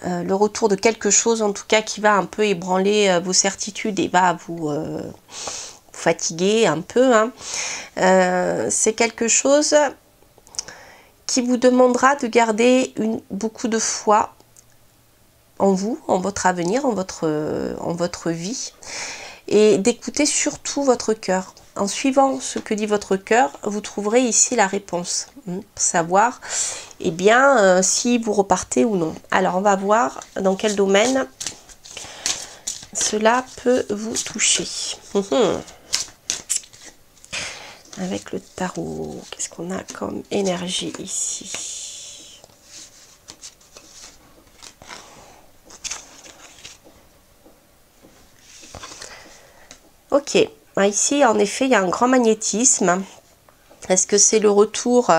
le retour de quelque chose en tout cas qui va un peu ébranler vos certitudes et va vous fatiguer un peu, hein. C'est quelque chose qui vous demandera de garder beaucoup de foi en vous, en votre avenir, en votre vie, et d'écouter surtout votre cœur. En suivant ce que dit votre cœur, vous trouverez ici la réponse, pour savoir eh bien, si vous repartez ou non. Alors, on va voir dans quel domaine cela peut vous toucher. Avec le tarot, qu'est-ce qu'on a comme énergie ici? Ok, ici en effet il y a un grand magnétisme. Est-ce que c'est le retour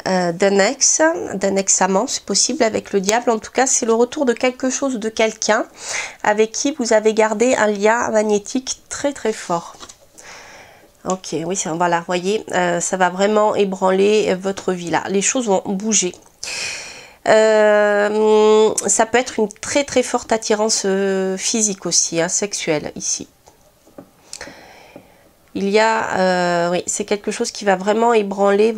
d'un ex-amant? C'est possible avec le diable. En tout cas, c'est le retour de quelque chose, de quelqu'un avec qui vous avez gardé un lien magnétique très très fort. Ok, oui, voilà, vous voyez, ça va vraiment ébranler votre vie là. Les choses vont bouger. Ça peut être une très très forte attirance physique aussi, hein, sexuelle ici. Il y a, oui, c'est quelque chose qui va vraiment ébranler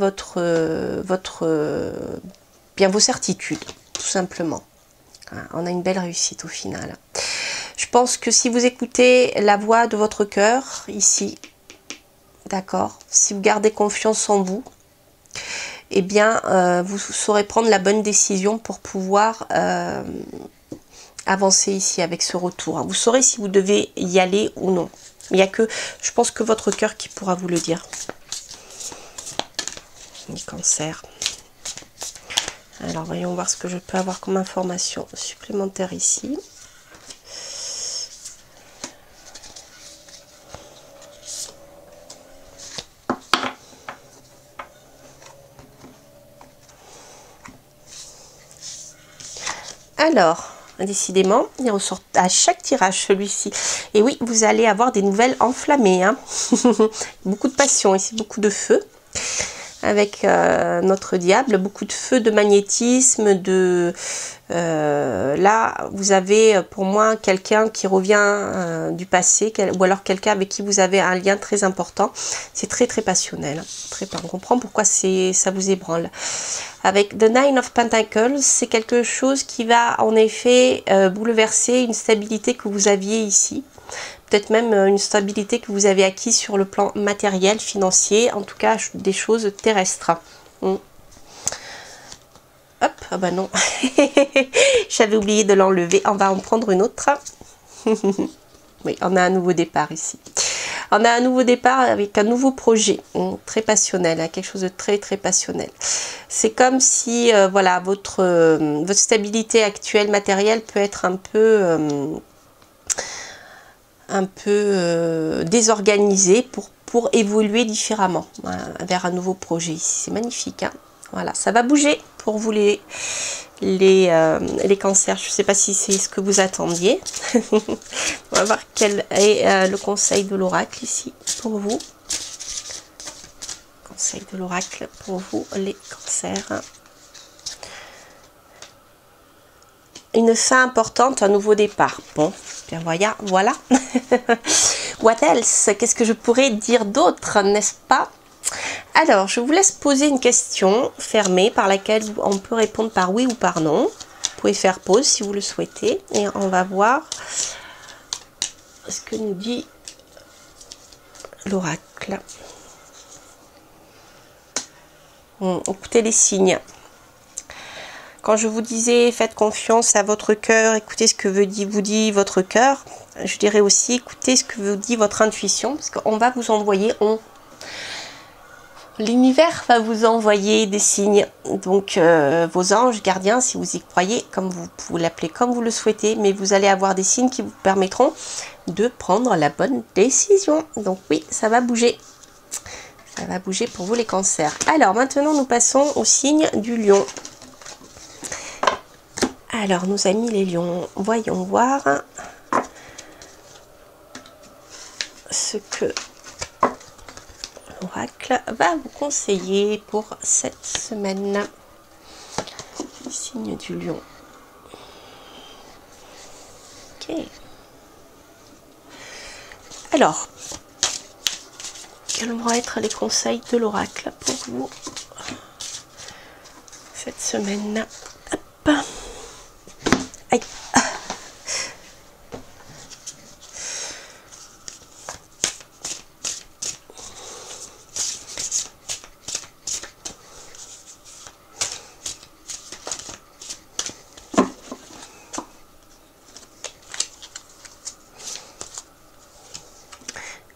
bien vos certitudes, tout simplement. On a une belle réussite au final. Je pense que si vous écoutez la voix de votre cœur ici, d'accord, si vous gardez confiance en vous, eh bien, vous saurez prendre la bonne décision pour pouvoir avancer ici avec ce retour. Vous saurez si vous devez y aller ou non. Il n'y a que, je pense que votre cœur qui pourra vous le dire. Les cancers. Alors, voyons voir ce que je peux avoir comme information supplémentaire ici. Alors, décidément, il ressort à chaque tirage celui-ci. Et oui, vous allez avoir des nouvelles enflammées, hein. Beaucoup de passion ici, beaucoup de feu. Avec notre diable, beaucoup de feu, de magnétisme, là, vous avez pour moi quelqu'un qui revient du passé, ou alors quelqu'un avec qui vous avez un lien très important. C'est très très passionnel. On comprend pourquoi ça vous ébranle. Avec The Nine of Pentacles, c'est quelque chose qui va en effet bouleverser une stabilité que vous aviez ici. Peut-être même une stabilité que vous avez acquise sur le plan matériel, financier, en tout cas des choses terrestres. Hop, ah bah non, j'avais oublié de l'enlever, on va en prendre une autre. Oui, on a un nouveau départ ici. On a un nouveau départ avec un nouveau projet, très passionnel, hein, quelque chose de très très passionnel. C'est comme si, voilà, votre stabilité actuelle matérielle peut être un peu désorganisée pour évoluer différemment, voilà, vers un nouveau projet ici. C'est magnifique, hein. Voilà, ça va bouger pour vous les cancers. Je ne sais pas si c'est ce que vous attendiez. On va voir quel est le conseil de l'oracle ici pour vous. Conseil de l'oracle pour vous, les cancers. Une fin importante, un nouveau départ. Bon, bien voilà. What else? Qu'est-ce que je pourrais dire d'autre, n'est-ce pas? Alors, je vous laisse poser une question fermée par laquelle on peut répondre par oui ou par non. Vous pouvez faire pause si vous le souhaitez. Et on va voir ce que nous dit l'oracle. Écoutez les signes. Quand je vous disais faites confiance à votre cœur, écoutez ce que vous dit votre cœur, je dirais aussi écoutez ce que vous dit votre intuition, parce qu'on va vous envoyer, l'univers va vous envoyer des signes. Donc vos anges gardiens, si vous y croyez, comme vous l'appelez comme vous le souhaitez, mais vous allez avoir des signes qui vous permettront de prendre la bonne décision. Donc oui, ça va bouger. Ça va bouger pour vous les cancers. Alors maintenant nous passons au signe du lion. Alors, nos amis les lions, voyons voir ce que l'oracle va vous conseiller pour cette semaine. Le signe du lion. Alors, quels vont être les conseils de l'oracle pour vous cette semaine? Hop. Aïe.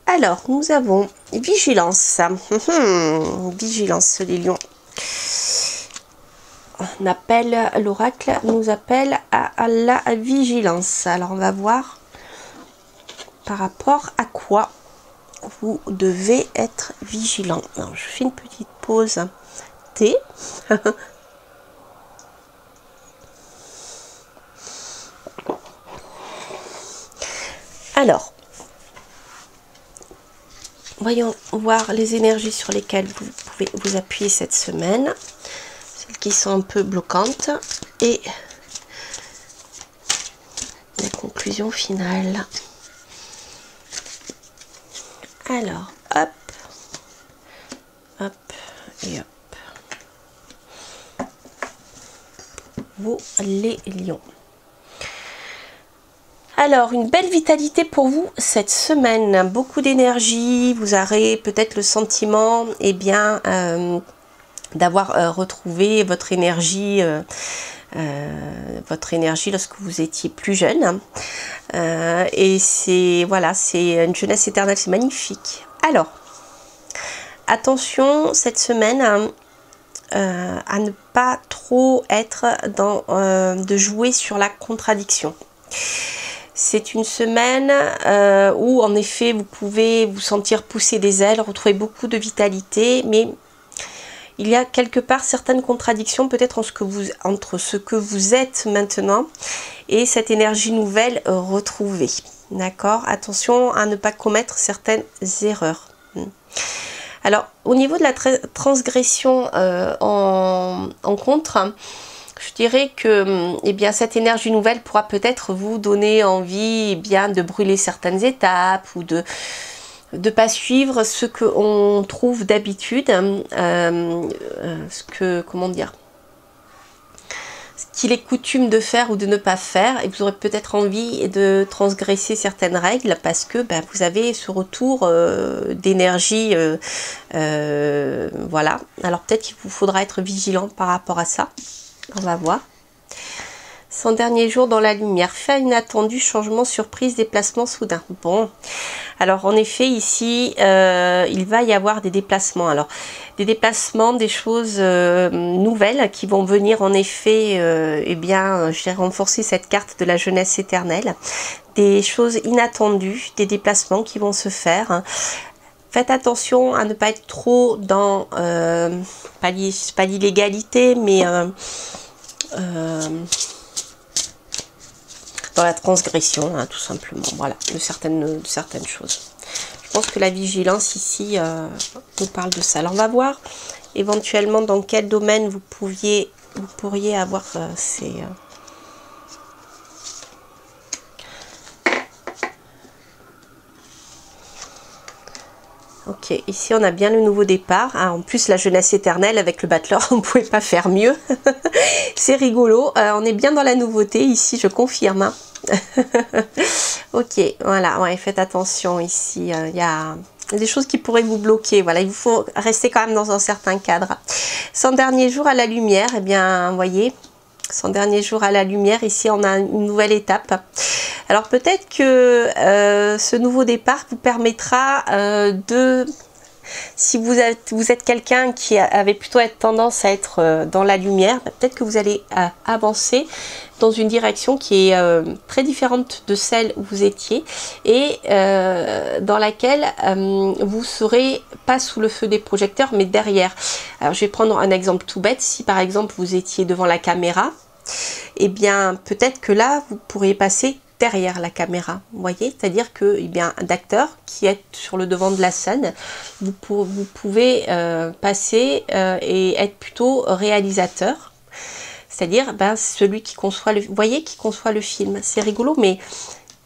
Alors, nous avons vigilance. Vigilance, les lions. On appelle, l'oracle nous appelle à la vigilance. Alors, on va voir par rapport à quoi vous devez être vigilant. Alors, je fais une petite pause thé. Alors, voyons voir les énergies sur lesquelles vous pouvez vous appuyer cette semaine, celles qui sont un peu bloquantes, et la conclusion finale. Alors, hop, hop et hop. Vous les lions. Alors, une belle vitalité pour vous cette semaine, beaucoup d'énergie, vous aurez peut-être le sentiment d'avoir retrouvé votre énergie lorsque vous étiez plus jeune. Et c'est voilà, c'est une jeunesse éternelle, c'est magnifique. Alors, attention cette semaine à ne pas trop être de jouer sur la contradiction. C'est une semaine où en effet vous pouvez vous sentir pousser des ailes, retrouver beaucoup de vitalité, mais il y a quelque part certaines contradictions peut-être entre ce que vous êtes maintenant et cette énergie nouvelle retrouvée. D'accord? Attention à ne pas commettre certaines erreurs. Alors au niveau de la transgression en contre, je dirais que cette énergie nouvelle pourra peut-être vous donner envie de brûler certaines étapes ou de ne pas suivre ce qu'on trouve d'habitude, ce qu'il est coutume de faire ou de ne pas faire, et vous aurez peut-être envie de transgresser certaines règles parce que vous avez ce retour d'énergie, voilà. Alors peut-être qu'il vous faudra être vigilant par rapport à ça. On va voir. 100 derniers jours dans la lumière. Fait inattendu, changement, surprise, déplacement soudain. Bon, alors en effet ici, il va y avoir des déplacements. Alors, des déplacements, des choses nouvelles qui vont venir en effet, je vais renforcer cette carte de la jeunesse éternelle. Des choses inattendues, des déplacements qui vont se faire. Faites attention à ne pas être trop dans, pas l'illégalité, mais dans la transgression, tout simplement, voilà, de certaines choses. Je pense que la vigilance ici nous parle de ça. Alors on va voir éventuellement dans quel domaine vous pourriez avoir ces... Ok, ici on a bien le nouveau départ. Ah, en plus la jeunesse éternelle avec le battleur, on ne pouvait pas faire mieux. C'est rigolo. On est bien dans la nouveauté ici, je confirme. Hein. Ok, voilà, ouais, faites attention ici. Il y a des choses qui pourraient vous bloquer. Voilà, il faut rester quand même dans un certain cadre. 100 derniers jours à la lumière, eh bien, vous voyez, 100 derniers jours à la lumière, ici on a une nouvelle étape. Alors peut-être que ce nouveau départ vous permettra si vous êtes quelqu'un qui avait plutôt tendance à être dans la lumière, peut-être que vous allez avancer dans une direction qui est très différente de celle où vous étiez et dans laquelle vous serez pas sous le feu des projecteurs mais derrière. Alors je vais prendre un exemple tout bête. Si par exemple vous étiez devant la caméra, et bien peut-être que là vous pourriez passer derrière la caméra, vous voyez, c'est-à-dire que d'acteurs qui est sur le devant de la scène, vous pouvez passer et être plutôt réalisateur, c'est-à-dire celui qui conçoit le, vous voyez, qui conçoit le film. C'est rigolo, mais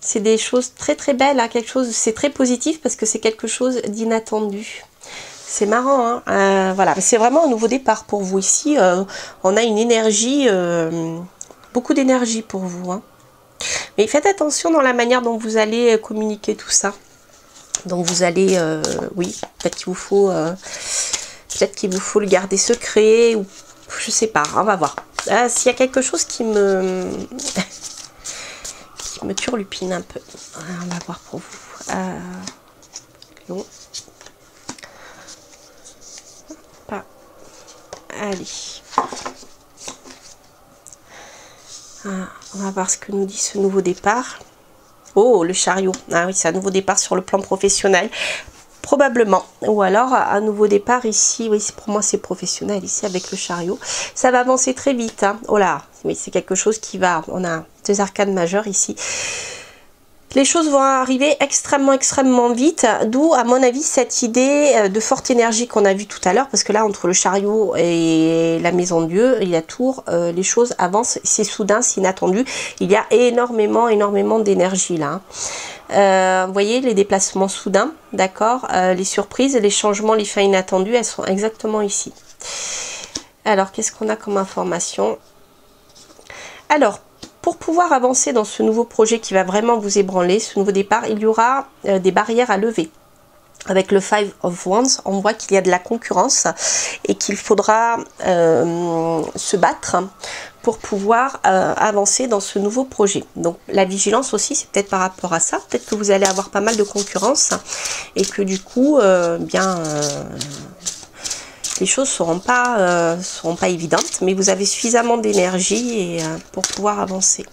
C'est des choses très très belles, hein, quelque chose, c'est très positif parce que c'est quelque chose d'inattendu. C'est marrant, hein, voilà, c'est vraiment un nouveau départ pour vous ici. On a une énergie, beaucoup d'énergie pour vous, hein. Mais faites attention dans la manière dont vous allez communiquer tout ça. Donc vous allez, oui, peut-être qu'il vous faut le garder secret, ou je sais pas, on va voir. S'il y a quelque chose qui me qui me turlupine un peu, on va voir pour vous. Non. Pas. Allez. On va voir ce que nous dit ce nouveau départ. Oh, le chariot. Ah oui, c'est un nouveau départ sur le plan professionnel. Probablement. Ou alors, un nouveau départ ici. Oui, pour moi, c'est professionnel ici avec le chariot. Ça va avancer très vite, hein. Oh là, oui, c'est quelque chose qui va... On a 2 arcanes majeures ici. Les choses vont arriver extrêmement vite, d'où à mon avis cette idée de forte énergie qu'on a vue tout à l'heure, parce que là entre le chariot et la maison de Dieu et la tour, les choses avancent, c'est soudain, c'est inattendu, il y a énormément d'énergie là. Vous voyez les déplacements soudains, d'accord, les surprises, les changements, les fins inattendues, elles sont exactement ici. Alors qu'est-ce qu'on a comme information? Alors, pour pouvoir avancer dans ce nouveau projet qui va vraiment vous ébranler, ce nouveau départ, il y aura des barrières à lever. Avec le Five of Wands, on voit qu'il y a de la concurrence et qu'il faudra se battre pour pouvoir avancer dans ce nouveau projet. Donc la vigilance aussi, c'est peut-être par rapport à ça. Peut-être que vous allez avoir pas mal de concurrence et que du coup, les choses seront pas évidentes, mais vous avez suffisamment d'énergie pour pouvoir avancer.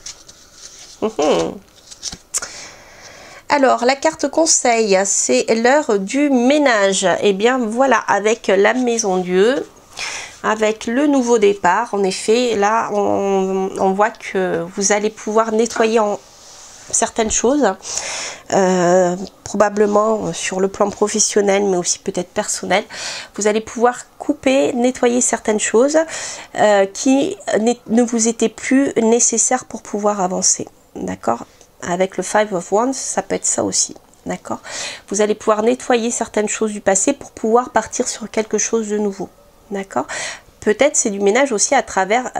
Alors, la carte conseil, c'est l'heure du ménage. Et bien voilà, avec la maison Dieu, avec le nouveau départ, en effet, là, on voit que vous allez pouvoir nettoyer certaines choses, probablement sur le plan professionnel, mais aussi peut-être personnel. Vous allez pouvoir couper, nettoyer certaines choses qui ne vous étaient plus nécessaires pour pouvoir avancer. D'accord? Avec le Five of Wands, ça peut être ça aussi. D'accord? Vous allez pouvoir nettoyer certaines choses du passé pour pouvoir partir sur quelque chose de nouveau. D'accord? Peut-être c'est du ménage aussi à travers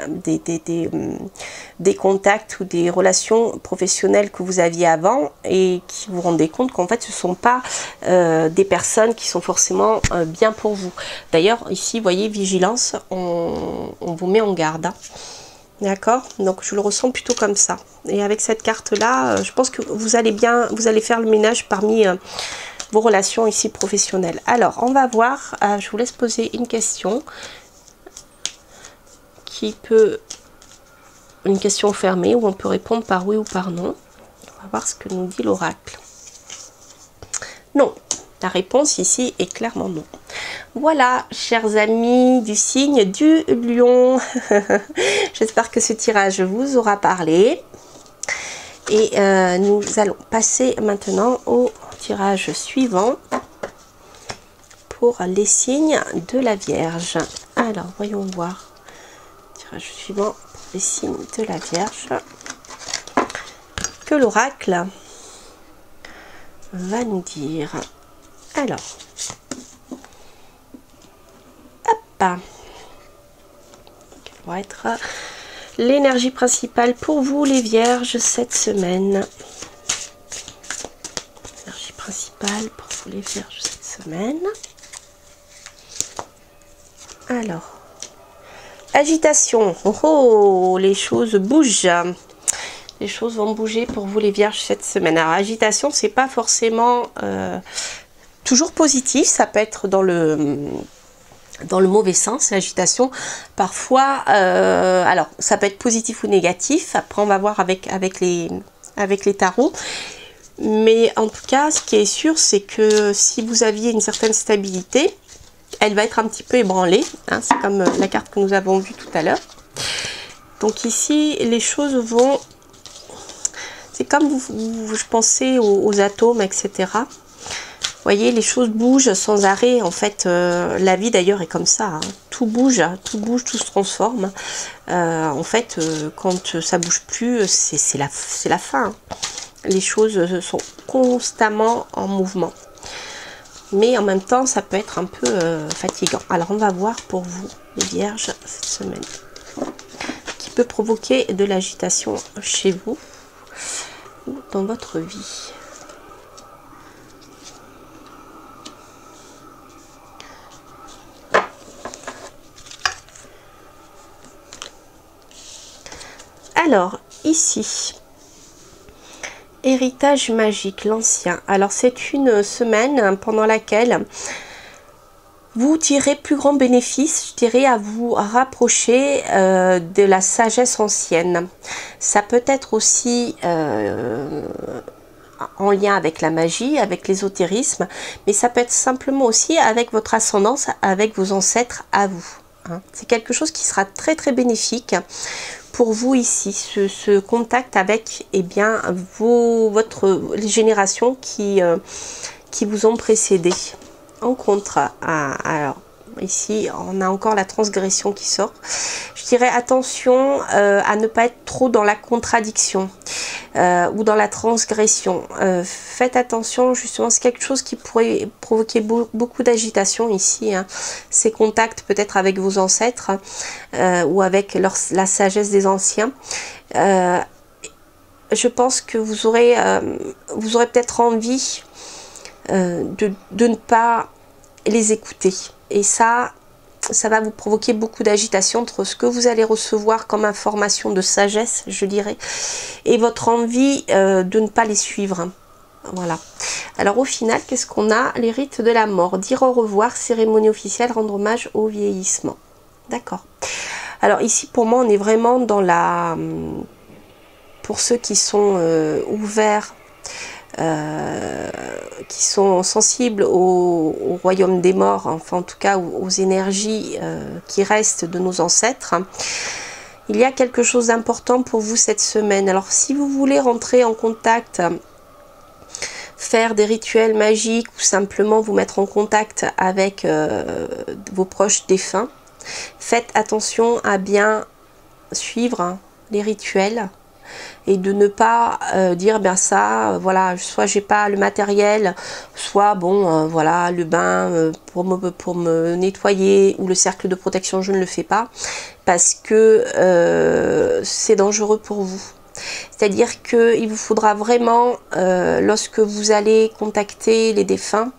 des contacts ou des relations professionnelles que vous aviez avant et qui vous rendez compte qu'en fait ce ne sont pas des personnes qui sont forcément bien pour vous. D'ailleurs ici vous voyez vigilance, on vous met en garde, hein. D'accord, donc je le ressens plutôt comme ça. Et avec cette carte là, je pense que vous allez faire le ménage parmi vos relations ici professionnelles. Alors, on va voir, je vous laisse poser une question une question fermée où on peut répondre par oui ou par non. On va voir ce que nous dit l'oracle. Non, la réponse ici est clairement non. Voilà, chers amis du signe du lion. J'espère que ce tirage vous aura parlé. Et nous allons passer maintenant au tirage suivant pour les signes de la Vierge. Alors, voyons voir. Tirage suivant pour les signes de la Vierge. Que l'oracle va nous dire. Alors, hop, quelle va être l'énergie principale pour vous les Vierges cette semaine? L'énergie principale pour vous les Vierges cette semaine. Alors, agitation. Oh, les choses bougent. Les choses vont bouger pour vous les Vierges cette semaine. Alors, agitation, c'est pas forcément toujours positif. Ça peut être dans le mauvais sens, l'agitation. Parfois, alors, ça peut être positif ou négatif. Après, on va voir avec les tarots. Mais en tout cas, ce qui est sûr, c'est que si vous aviez une certaine stabilité, elle va être un petit peu ébranlée, hein, c'est comme la carte que nous avons vue tout à l'heure. Donc ici, les choses vont... C'est comme je pensais aux atomes, etc. voyez, les choses bougent sans arrêt. En fait, la vie d'ailleurs est comme ça. Hein. Tout bouge, tout se transforme. En fait, quand ça bouge plus, c'est la fin. Hein. Les choses sont constamment en mouvement. Mais en même temps, ça peut être un peu fatigant. Alors, on va voir pour vous, les vierges, cette semaine. Qui peut provoquer de l'agitation chez vous ou dans votre vie. Alors, ici, héritage magique, l'ancien. Alors, c'est une semaine pendant laquelle vous tirez plus grand bénéfice, je dirais, à vous rapprocher de la sagesse ancienne. Ça peut être aussi en lien avec la magie, avec l'ésotérisme, mais ça peut être simplement aussi avec votre ascendance, avec vos ancêtres à vous. Hein. C'est quelque chose qui sera très très bénéfique pour vous ici, ce contact avec bien, les générations qui vous ont précédé. En contre, alors ici on a encore la transgression qui sort. Je dirais attention à ne pas être trop dans la contradiction ou dans la transgression. Faites attention, justement, c'est quelque chose qui pourrait provoquer beaucoup d'agitation ici. Hein. Ces contacts peut-être avec vos ancêtres ou avec la sagesse des anciens. Je pense que vous aurez peut-être envie de ne pas les écouter. Et ça va vous provoquer beaucoup d'agitation entre ce que vous allez recevoir comme information de sagesse, je dirais, et votre envie de ne pas les suivre. Voilà. Alors au final, qu'est-ce qu'on a? Les rites de la mort. Dire au revoir, cérémonie officielle, rendre hommage au vieillissement. D'accord. Alors ici, pour moi, on est vraiment dans la... Pour ceux qui sont ouverts, qui sont sensibles au royaume des morts, enfin en tout cas aux énergies qui restent de nos ancêtres, il y a quelque chose d'important pour vous cette semaine. Alors si vous voulez rentrer en contact, faire des rituels magiques ou simplement vous mettre en contact avec vos proches défunts, faites attention à bien suivre les rituels et de ne pas dire ben ça, voilà, soit j'ai pas le matériel, soit bon, voilà, le bain pour me nettoyer ou le cercle de protection, je ne le fais pas parce que c'est dangereux pour vous. C'est-à-dire qu'il vous faudra vraiment, lorsque vous allez contacter les défunts,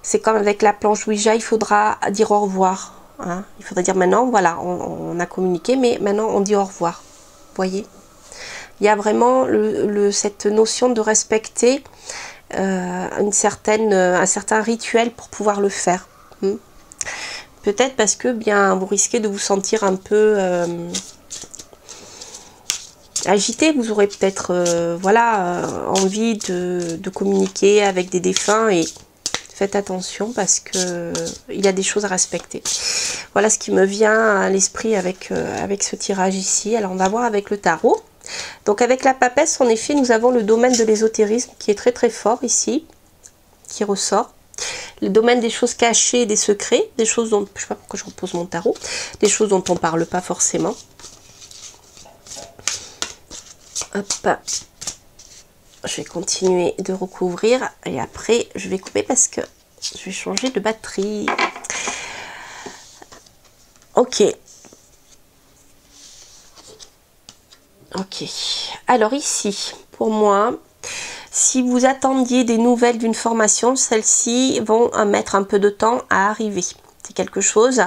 c'est comme avec la planche Ouija, il faudra dire au revoir. Hein. Il faudra dire maintenant, voilà, on a communiqué, mais maintenant on dit au revoir. Vous voyez ? Il y a vraiment cette notion de respecter un certain rituel pour pouvoir le faire. Peut-être parce que bien vous risquez de vous sentir un peu agité. Vous aurez peut-être envie de communiquer avec des défunts et faites attention parce que il y a des choses à respecter. Voilà ce qui me vient à l'esprit avec ce tirage ici. Alors on va voir avec le tarot. Donc avec la papesse, en effet, nous avons le domaine de l'ésotérisme qui est très très fort ici, qui ressort. Le domaine des choses cachées, des secrets, des choses dont, je sais pas pourquoi je repose mon tarot, des choses dont on ne parle pas forcément. Hop, je vais continuer de recouvrir et après je vais couper parce que je vais changer de batterie. Ok. Ok, alors ici, pour moi, si vous attendiez des nouvelles d'une formation, celles-ci vont mettre un peu de temps à arriver. C'est quelque chose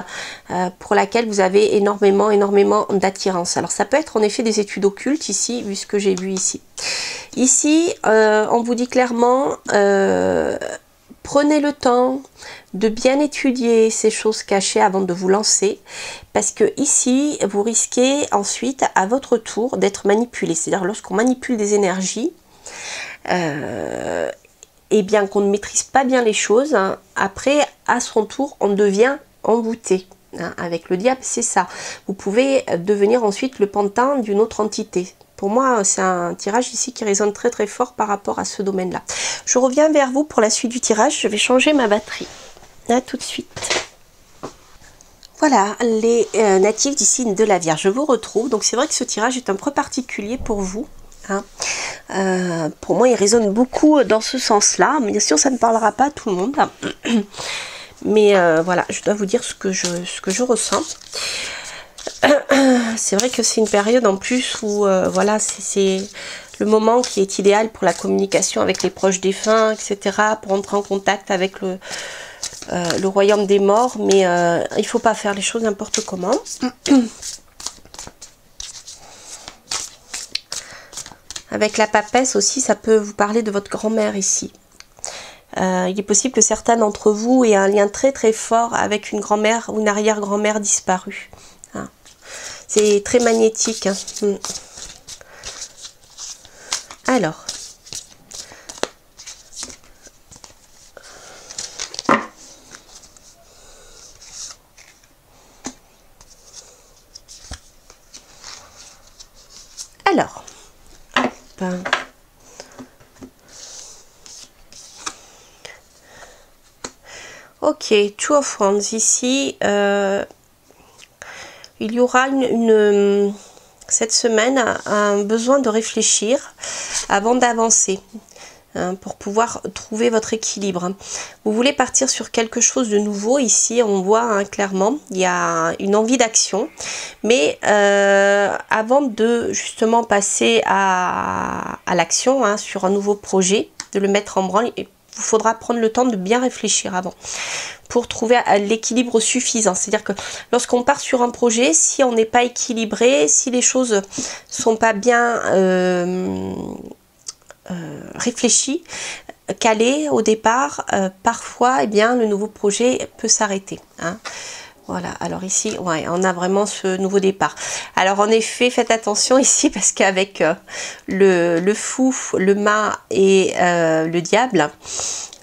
pour laquelle vous avez énormément d'attirance. Alors ça peut être en effet des études occultes ici, vu ce que j'ai vu ici. Ici, on vous dit clairement, prenez le temps de bien étudier ces choses cachées avant de vous lancer, parce que ici vous risquez ensuite à votre tour d'être manipulé. C'est-à-dire lorsqu'on manipule des énergies, et bien qu'on ne maîtrise pas bien les choses, hein, après à son tour on devient embouté. Hein, avec le diable, c'est ça. Vous pouvez devenir ensuite le pantin d'une autre entité. Pour moi, c'est un tirage ici qui résonne très très fort par rapport à ce domaine-là. Je reviens vers vous pour la suite du tirage. Je vais changer ma batterie. À tout de suite. Voilà, les natifs du signe de la Vierge, je vous retrouve. Donc c'est vrai que ce tirage est un peu particulier pour vous. Hein. Pour moi, il résonne beaucoup dans ce sens-là. Bien sûr, ça ne parlera pas à tout le monde. Mais voilà, je dois vous dire ce que je ressens. C'est vrai que c'est une période en plus où voilà, c'est le moment qui est idéal pour la communication avec les proches défunts, etc. Pour entrer en contact avec le royaume des morts, mais il ne faut pas faire les choses n'importe comment. Avec la papesse aussi, ça peut vous parler de votre grand-mère ici. Il est possible que certains d'entre vous aient un lien très très fort avec une grand-mère ou une arrière-grand-mère disparue. Hein. C'est très magnétique. Hein. Alors. Hop. Ok, Two of Wands ici. Il y aura cette semaine un besoin de réfléchir avant d'avancer. Hein, pour pouvoir trouver votre équilibre. Vous voulez partir sur quelque chose de nouveau. Ici, on voit hein, clairement, il y a une envie d'action. Mais avant de justement passer à l'action hein, sur un nouveau projet, de le mettre en branle, il vous faudra prendre le temps de bien réfléchir avant pour trouver l'équilibre suffisant. C'est-à-dire que lorsqu'on part sur un projet, si on n'est pas équilibré, si les choses sont pas bien réfléchi, calé au départ, parfois eh bien le nouveau projet peut s'arrêter. Hein. Voilà, alors ici, ouais, on a vraiment ce nouveau départ. Alors en effet, faites attention ici parce qu'avec le fou, le mât et le diable,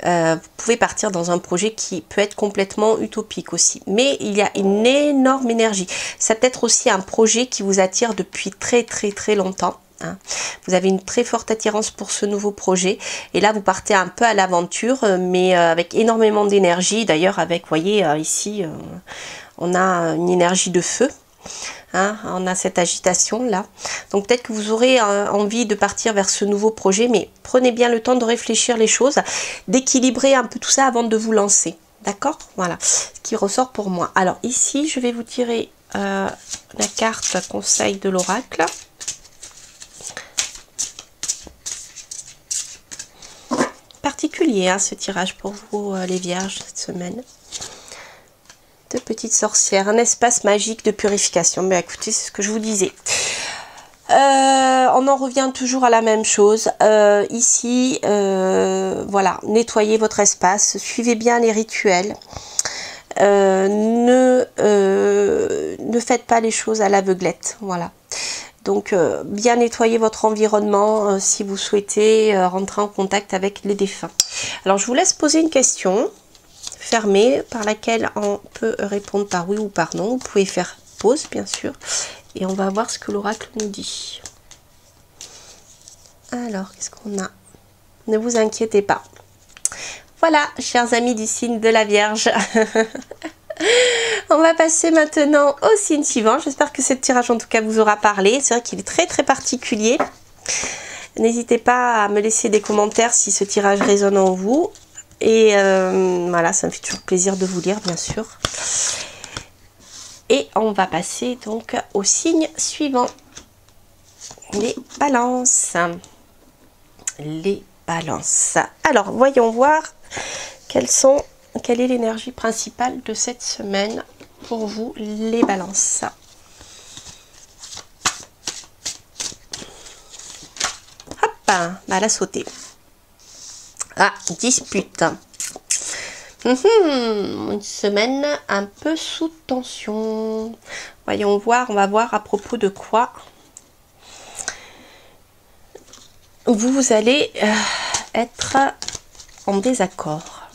vous pouvez partir dans un projet qui peut être complètement utopique aussi. Mais il y a une énorme énergie. Ça peut être aussi un projet qui vous attire depuis très très très longtemps. Hein. Vous avez une très forte attirance pour ce nouveau projet et là vous partez un peu à l'aventure mais avec énormément d'énergie. D'ailleurs avec, vous voyez ici on a une énergie de feu, hein, on a cette agitation là, donc peut-être que vous aurez envie de partir vers ce nouveau projet, mais prenez bien le temps de réfléchir les choses, d'équilibrer un peu tout ça avant de vous lancer, d'accord? Voilà ce qui ressort pour moi. Alors ici je vais vous tirer la carte conseil de l'oracle. Particulier hein, ce tirage pour vous les vierges cette semaine. Deux petites sorcières, un espace magique de purification. Mais écoutez, c'est ce que je vous disais. On en revient toujours à la même chose. Ici, voilà, nettoyez votre espace, suivez bien les rituels. Ne faites pas les choses à l'aveuglette. Voilà. Donc, bien nettoyer votre environnement si vous souhaitez rentrer en contact avec les défunts. Alors, je vous laisse poser une question fermée par laquelle on peut répondre par oui ou par non. Vous pouvez faire pause, bien sûr. Et on va voir ce que l'oracle nous dit. Alors, qu'est-ce qu'on a? Ne vous inquiétez pas. Voilà, chers amis du signe de la Vierge. On va passer maintenant au signe suivant. J'espère que ce tirage en tout cas vous aura parlé. C'est vrai qu'il est très très particulier. N'hésitez pas à me laisser des commentaires si ce tirage résonne en vous. Et voilà, ça me fait toujours plaisir de vous lire bien sûr. Et on va passer donc au signe suivant. Les balances. Les balances. Alors voyons voir quelle est l'énergie principale de cette semaine pour vous les balances. Hop, bah, elle a sauté. Ah, dispute. Une semaine un peu sous tension. Voyons voir, on va voir à propos de quoi vous allez être en désaccord.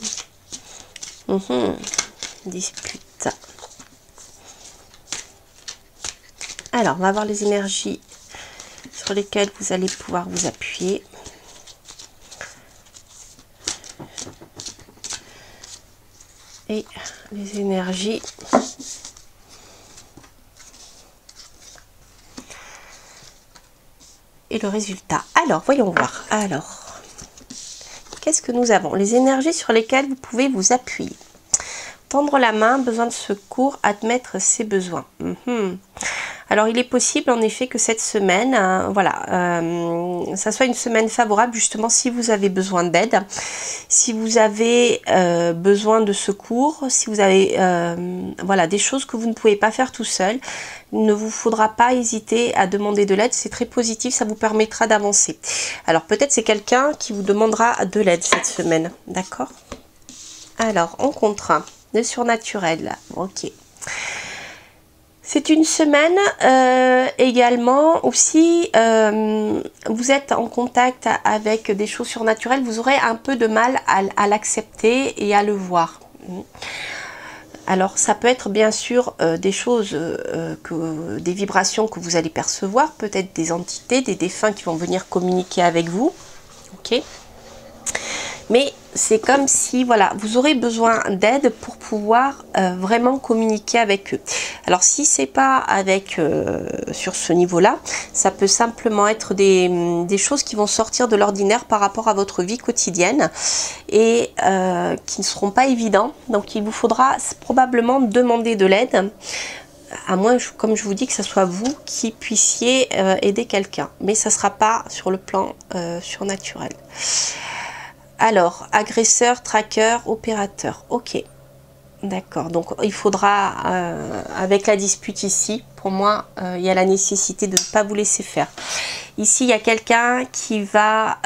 Dispute. Alors, on va voir les énergies sur lesquelles vous allez pouvoir vous appuyer. et les énergies. Et le résultat. Alors, voyons voir. Alors, qu'est-ce que nous avons? Les énergies sur lesquelles vous pouvez vous appuyer. Tendre la main, besoin de secours, admettre ses besoins. Alors, il est possible en effet que cette semaine, ça soit une semaine favorable justement si vous avez besoin d'aide, si vous avez besoin de secours, si vous avez des choses que vous ne pouvez pas faire tout seul. Il ne vous faudra pas hésiter à demander de l'aide, c'est très positif, ça vous permettra d'avancer. Alors, peut-être c'est quelqu'un qui vous demandera de l'aide cette semaine, d'accord? Alors, en contrat. Le surnaturel, ok. C'est une semaine également aussi, vous êtes en contact avec des choses surnaturelles, vous aurez un peu de mal à l'accepter et à le voir. Alors ça peut être bien sûr des choses, des vibrations que vous allez percevoir, peut-être des entités, des défunts qui vont venir communiquer avec vous, ok. Mais c'est comme si, voilà, vous aurez besoin d'aide pour pouvoir vraiment communiquer avec eux. Alors, si c'est pas avec sur ce niveau-là, ça peut simplement être des choses qui vont sortir de l'ordinaire par rapport à votre vie quotidienne et qui ne seront pas évidents. Donc, il vous faudra probablement demander de l'aide. À moins, comme je vous dis, que ce soit vous qui puissiez aider quelqu'un. Mais ça ne sera pas sur le plan surnaturel. Alors, agresseur, traqueur, opérateur. Ok. D'accord. Donc, il faudra, avec la dispute ici, pour moi, il y a la nécessité de ne pas vous laisser faire. Ici, il y a quelqu'un qui va...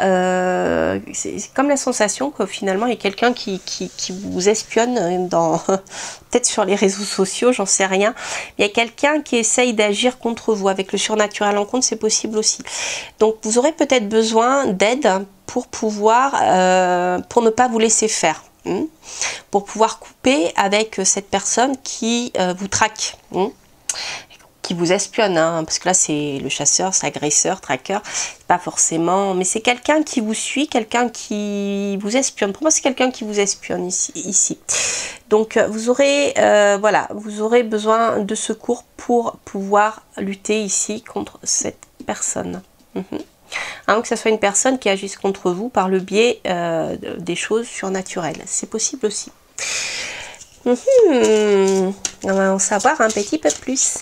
c'est comme la sensation que finalement, il y a quelqu'un qui vous espionne dans... peut-être sur les réseaux sociaux, j'en sais rien. Il y a quelqu'un qui essaye d'agir contre vous. Avec le surnaturel en compte, c'est possible aussi. Donc, vous aurez peut-être besoin d'aide pour pouvoir... pour ne pas vous laisser faire. Pour pouvoir couper avec cette personne qui vous traque. Qui vous espionne, parce que là c'est le chasseur, c'est l'agresseur, tracker, pas forcément, mais c'est quelqu'un qui vous suit, quelqu'un qui vous espionne. Pour moi c'est quelqu'un qui vous espionne ici. Donc vous aurez vous aurez besoin de secours pour pouvoir lutter ici contre cette personne. Que ce soit une personne qui agisse contre vous par le biais des choses surnaturelles, c'est possible aussi. On va en savoir un petit peu plus.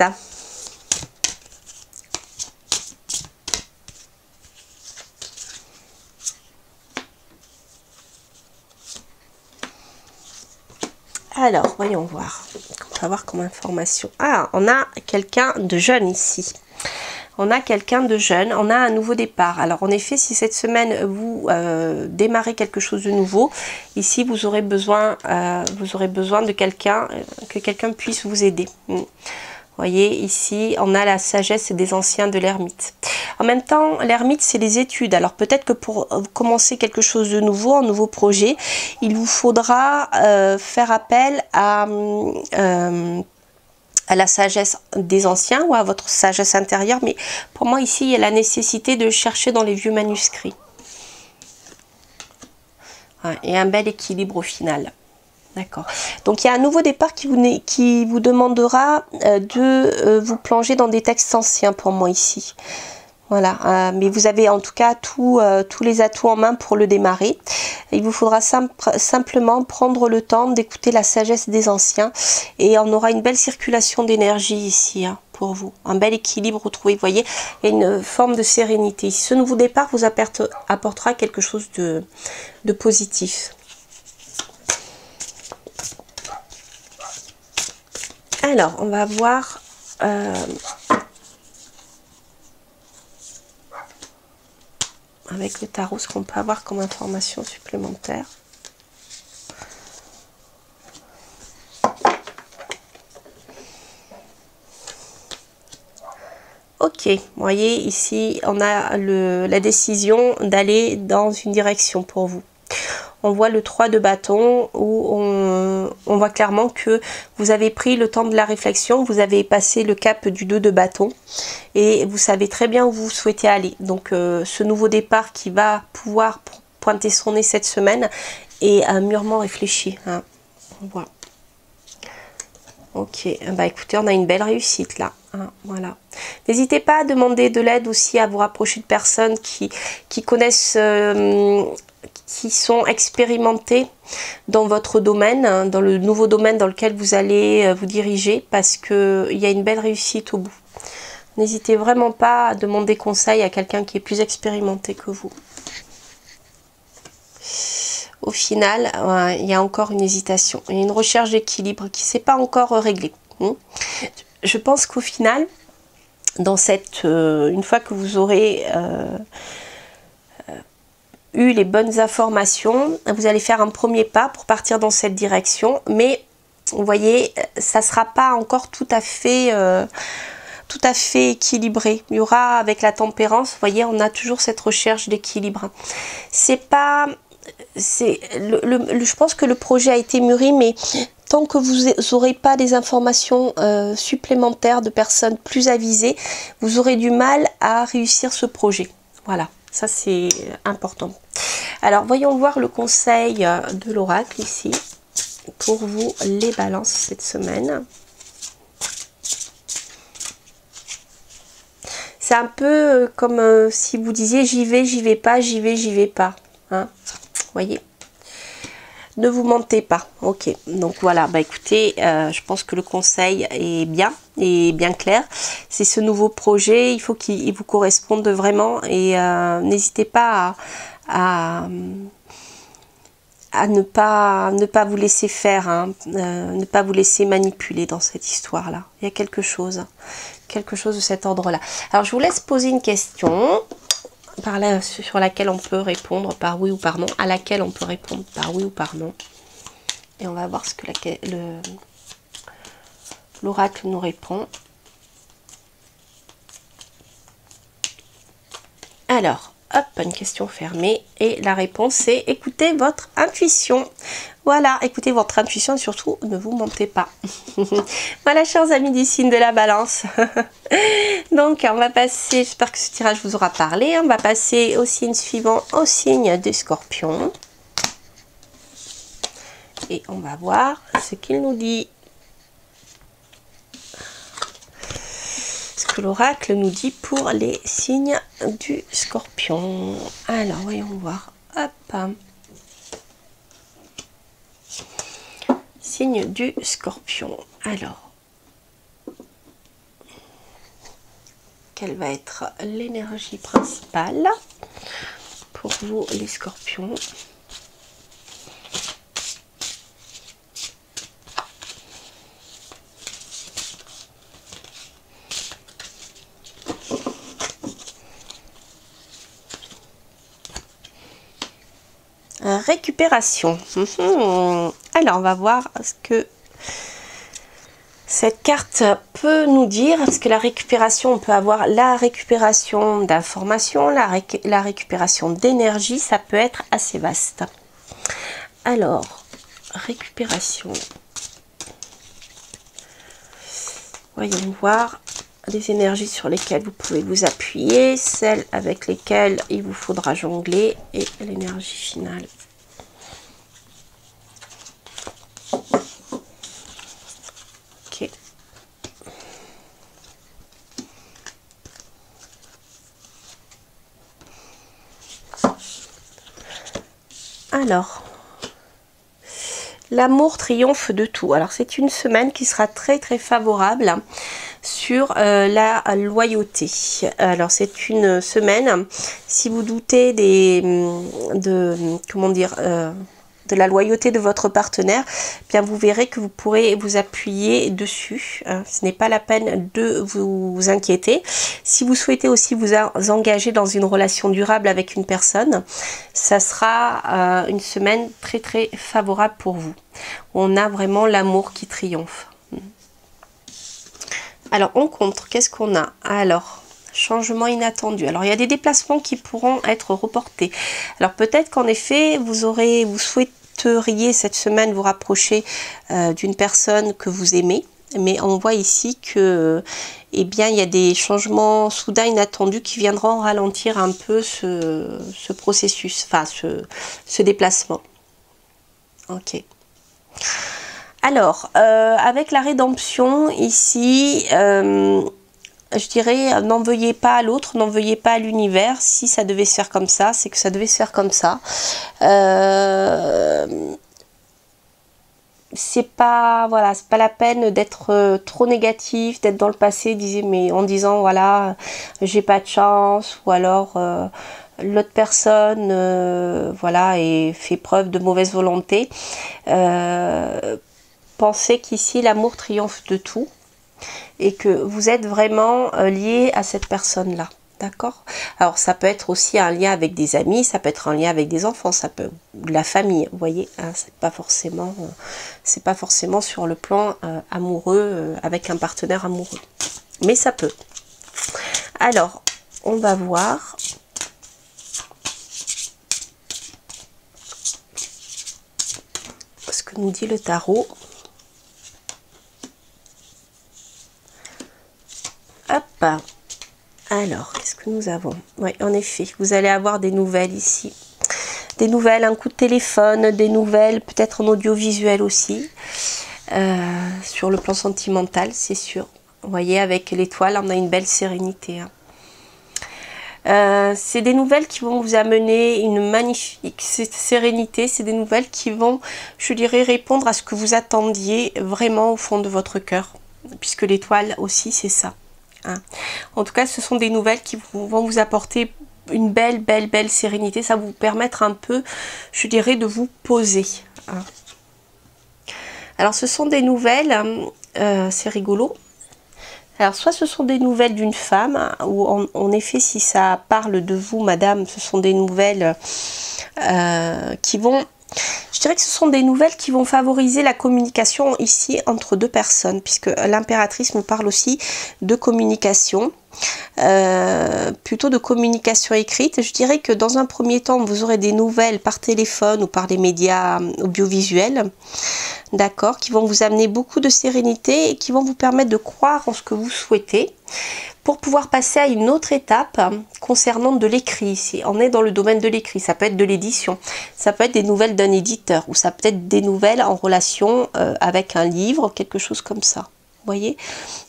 Alors, voyons voir. On va voir comme information. Ah, on a quelqu'un de jeune ici. On a quelqu'un de jeune, on a un nouveau départ. Alors, en effet, si cette semaine, vous démarrez quelque chose de nouveau, ici, vous aurez besoin de quelqu'un, que quelqu'un puisse vous aider. Vous voyez, ici, on a la sagesse des anciens de l'ermite. En même temps, l'ermite, c'est les études. Alors, peut-être que pour commencer quelque chose de nouveau, un nouveau projet, il vous faudra faire appel à la sagesse des anciens ou à votre sagesse intérieure. Mais pour moi, ici, il y a la nécessité de chercher dans les vieux manuscrits. Ouais, et un bel équilibre au final. D'accord. Donc, il y a un nouveau départ qui vous demandera de vous plonger dans des textes anciens pour moi ici. Voilà. Mais vous avez en tout cas tous les atouts en main pour le démarrer. Il vous faudra simplement prendre le temps d'écouter la sagesse des anciens. Et on aura une belle circulation d'énergie ici pour vous. Un bel équilibre retrouvé. Vous voyez, il y a une forme de sérénité. Ce nouveau départ vous apportera quelque chose de positif. Alors, on va voir avec le tarot ce qu'on peut avoir comme information supplémentaire. Ok, vous voyez ici, on a la décision d'aller dans une direction pour vous. On voit le 3 de bâton où on voit clairement que vous avez pris le temps de la réflexion, vous avez passé le cap du 2 de bâton et vous savez très bien où vous souhaitez aller. Donc ce nouveau départ qui va pouvoir pointer son nez cette semaine est mûrement réfléchi. On voit. Ok, bah écoutez, on a une belle réussite là. Hein, voilà. N'hésitez pas à demander de l'aide aussi, à vous rapprocher de personnes qui connaissent, qui sont expérimentées dans votre domaine, hein, dans le nouveau domaine dans lequel vous allez vous diriger, parce qu'il y a une belle réussite au bout. N'hésitez vraiment pas à demander conseil à quelqu'un qui est plus expérimenté que vous. Au final, il y a encore une hésitation, il y a une recherche d'équilibre qui ne s'est pas encore réglée. Je pense qu'au final, dans cette, une fois que vous aurez eu les bonnes informations, vous allez faire un premier pas pour partir dans cette direction, mais vous voyez, ça ne sera pas encore tout à fait équilibré. Il y aura, avec la tempérance, vous voyez, on a toujours cette recherche d'équilibre. C'est pas... je pense que le projet a été mûri, mais tant que vous n'aurez pas des informations supplémentaires de personnes plus avisées, vous aurez du mal à réussir ce projet. Voilà, ça c'est important. Alors, voyons voir le conseil de l'oracle ici, pour vous les balances cette semaine. C'est un peu comme si vous disiez j'y vais pas, j'y vais pas. Hein, voyez, ne vous mentez pas. Ok, donc voilà, bah écoutez, je pense que le conseil est bien clair. C'est ce nouveau projet, il faut qu'il vous corresponde vraiment, et n'hésitez pas à ne pas vous laisser faire, hein, ne pas vous laisser manipuler dans cette histoire là. Il y a quelque chose de cet ordre là. Alors je vous laisse poser une question sur laquelle on peut répondre par oui ou par non, à laquelle on peut répondre par oui ou par non, et on va voir ce que l'oracle nous répond. Alors, hop, une question fermée, et la réponse c'est écoutez votre intuition. Voilà, écoutez votre intuition et surtout ne vous mentez pas. Voilà, chers amis du signe de la balance. Donc on va passer, j'espère que ce tirage vous aura parlé, on va passer au signe suivant, au signe du Scorpion. Et on va voir ce qu'il nous dit. Ce que l'oracle nous dit pour les signes du Scorpion. Alors, voyons voir. Hop. Signe du Scorpion. Alors, quelle va être l'énergie principale pour vous, les Scorpions? Récupération. Alors, on va voir ce que cette carte peut nous dire. Parce que la récupération, on peut avoir la récupération d'informations, la récupération d'énergie, ça peut être assez vaste. Alors, récupération. Voyons voir les énergies sur lesquelles vous pouvez vous appuyer, celles avec lesquelles il vous faudra jongler, et l'énergie finale. Ok. Alors, l'amour triomphe de tout. Alors, c'est une semaine qui sera très très favorable sur la loyauté. Alors, c'est une semaine, si vous doutez de la loyauté de votre partenaire, bien vous verrez que vous pourrez vous appuyer dessus. Ce n'est pas la peine de vous inquiéter. Si vous souhaitez aussi vous engager dans une relation durable avec une personne, ça sera une semaine très très favorable pour vous. On a vraiment l'amour qui triomphe. Alors, en contre, qu'est-ce qu'on a? Alors, changement inattendu. Alors, il y a des déplacements qui pourront être reportés. Alors, peut-être qu'en effet, vous souhaiteriez cette semaine vous rapprocher d'une personne que vous aimez. Mais on voit ici que, eh bien, il y a des changements soudains inattendus qui viendront ralentir un peu ce processus, enfin, ce déplacement. Ok. Alors, avec la rédemption ici, je dirais, n'en veuillez pas à l'autre, n'en veuillez pas à l'univers. Si ça devait se faire comme ça, c'est que ça devait se faire comme ça. C'est pas, voilà, c'est pas la peine d'être trop négatif, d'être dans le passé, mais en disant voilà, j'ai pas de chance, ou alors l'autre personne, voilà, et fait preuve de mauvaise volonté. Pensez qu'ici l'amour triomphe de tout et que vous êtes vraiment lié à cette personne-là. D'accord? Alors ça peut être aussi un lien avec des amis, ça peut être un lien avec des enfants, ça peut de la famille, vous voyez, hein, c'est pas forcément sur le plan amoureux avec un partenaire amoureux, mais ça peut. Alors on va voir ce que nous dit le tarot. Hop. Alors, qu'est-ce que nous avons? Oui, en effet, vous allez avoir des nouvelles ici. Des nouvelles, un coup de téléphone, des nouvelles, peut-être en audiovisuel aussi. Sur le plan sentimental, c'est sûr. Vous voyez, avec l'étoile, on a une belle sérénité. Hein. C'est des nouvelles qui vont vous amener une magnifique sérénité. C'est des nouvelles qui vont, je dirais, répondre à ce que vous attendiez vraiment au fond de votre cœur. Puisque l'étoile aussi, c'est ça. Hein. En tout cas, ce sont des nouvelles qui vont vous apporter une belle sérénité. Ça va vous permettre un peu, je dirais, de vous poser. Hein. Alors, ce sont des nouvelles, c'est rigolo. Alors, soit ce sont des nouvelles d'une femme, ou en effet, si ça parle de vous, madame, ce sont des nouvelles qui vont... Je dirais que ce sont des nouvelles qui vont favoriser la communication ici entre deux personnes, puisque l'impératrice nous parle aussi de communication, plutôt de communication écrite. Je dirais que dans un premier temps, vous aurez des nouvelles par téléphone ou par les médias audiovisuels, d'accord, qui vont vous amener beaucoup de sérénité et qui vont vous permettre de croire en ce que vous souhaitez, pour pouvoir passer à une autre étape concernant de l'écrit. Si on est dans le domaine de l'écrit, ça peut être de l'édition, ça peut être des nouvelles d'un éditeur, ou ça peut être des nouvelles en relation avec un livre, quelque chose comme ça. Vous voyez,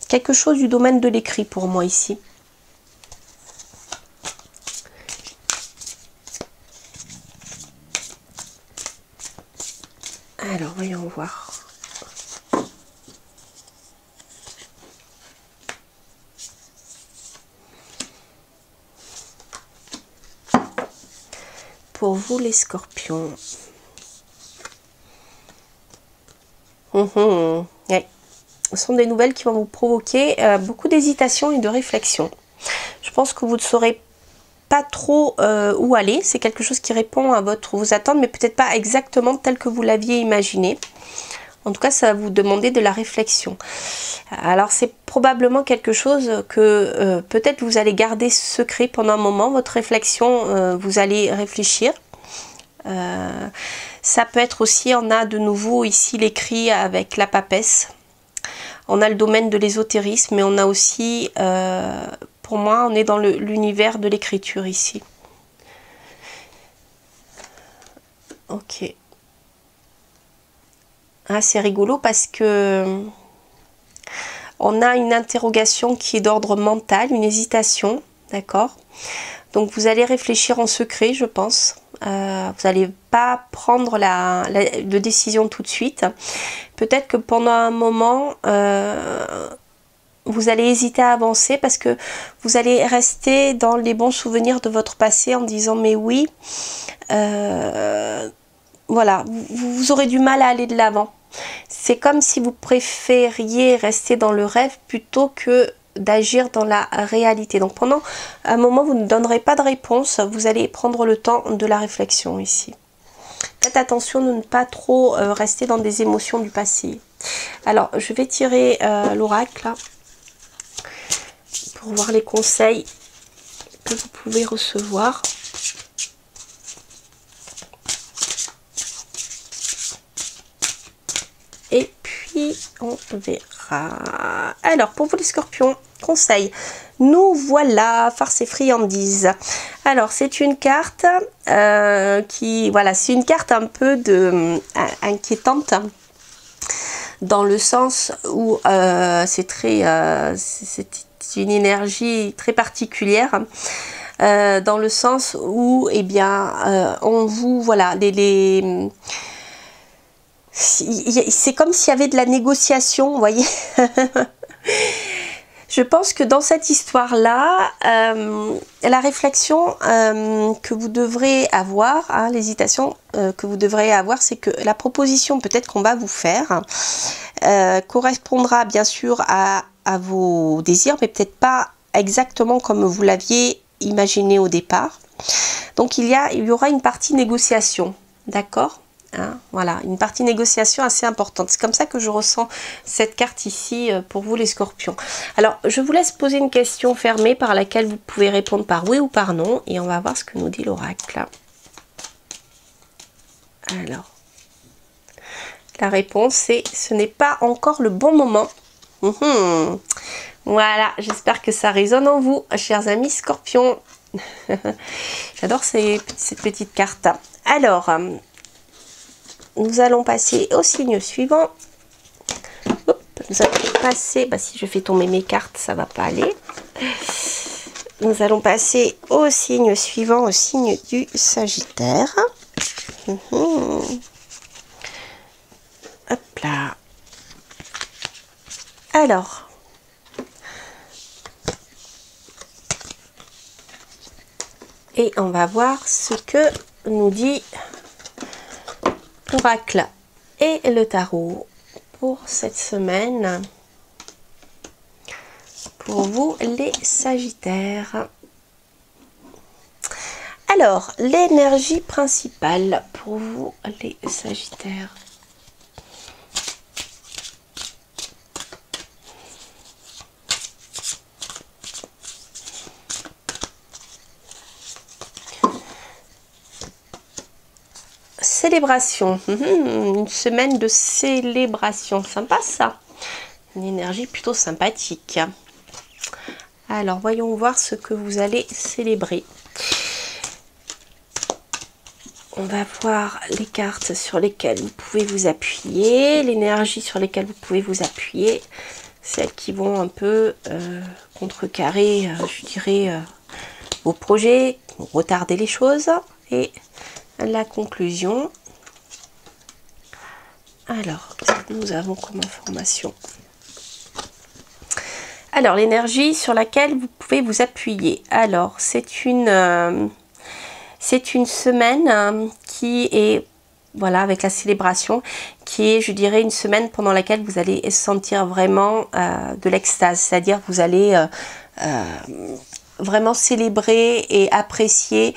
quelque chose du domaine de l'écrit pour moi ici. Alors, voyons voir. Pour vous les scorpions. Ouais. Ce sont des nouvelles qui vont vous provoquer beaucoup d'hésitation et de réflexion. Je pense que vous ne saurez pas trop où aller. C'est quelque chose qui répond à vos attentes, mais peut-être pas exactement tel que vous l'aviez imaginé. En tout cas, ça va vous demander de la réflexion. Alors, c'est probablement quelque chose que peut-être vous allez garder secret pendant un moment. Votre réflexion, vous allez réfléchir. Ça peut être aussi, on a de nouveau ici l'écrit avec la papesse. On a le domaine de l'ésotérisme, mais on a aussi, pour moi, on est dans l'univers de l'écriture ici. Ok. Ah, c'est rigolo parce que on a une interrogation qui est d'ordre mental, une hésitation, d'accord? Donc vous allez réfléchir en secret, je pense. Vous n'allez pas prendre de décision tout de suite. Peut-être que pendant un moment, vous allez hésiter à avancer parce que vous allez rester dans les bons souvenirs de votre passé en disant mais oui, voilà, vous aurez du mal à aller de l'avant. C'est comme si vous préfériez rester dans le rêve plutôt que d'agir dans la réalité. Donc pendant un moment, vous ne donnerez pas de réponse, vous allez prendre le temps de la réflexion ici. Faites attention de ne pas trop rester dans des émotions du passé. Alors, je vais tirer l'oracle pour voir les conseils que vous pouvez recevoir. Et puis, on verra. Alors, pour vous les scorpions, conseil. Nous voilà, farce et friandises. Alors, c'est une carte voilà, c'est une carte un peu inquiétante. dans le sens où c'est une énergie très particulière, dans le sens où, eh bien, on vous, voilà, c'est comme s'il y avait de la négociation, vous voyez. Je pense que dans cette histoire-là, la réflexion que vous devrez avoir, hein, l'hésitation que vous devrez avoir, c'est que la proposition peut-être qu'on va vous faire correspondra bien sûr à vos désirs, mais peut-être pas exactement comme vous l'aviez imaginé au départ. Donc il y aura une partie négociation, d'accord ? Hein, voilà, une partie négociation assez importante. C'est comme ça que je ressens cette carte ici pour vous les scorpions. Alors, je vous laisse poser une question fermée par laquelle vous pouvez répondre par oui ou par non. Et on va voir ce que nous dit l'oracle. Alors, la réponse c'est « ce n'est pas encore le bon moment ». Voilà, j'espère que ça résonne en vous, chers amis scorpions. J'adore cette petite carte. Alors, nous allons passer au signe suivant. Hop, nous allons passer, bah si je fais tomber mes cartes, ça va pas aller. Nous allons passer au signe suivant, au signe du Sagittaire. Hop là. Alors. Et on va voir ce que nous dit l'oracle et le tarot pour cette semaine pour vous les Sagittaires. Alors, l'énergie principale pour vous les Sagittaires. Célébration, une semaine de célébration, sympa ça, une énergie plutôt sympathique. Alors voyons voir ce que vous allez célébrer. On va voir les cartes sur lesquelles vous pouvez vous appuyer, l'énergie sur lesquelles vous pouvez vous appuyer, celles qui vont un peu contrecarrer, je dirais, vos projets, retarder les choses, et la conclusion. Alors, qu'est-ce que nous avons comme information? Alors, l'énergie sur laquelle vous pouvez vous appuyer. Alors, c'est une semaine qui est, voilà, avec la célébration, qui est, je dirais, une semaine pendant laquelle vous allez sentir vraiment de l'extase. C'est-à-dire, vous allez vraiment célébrer et apprécier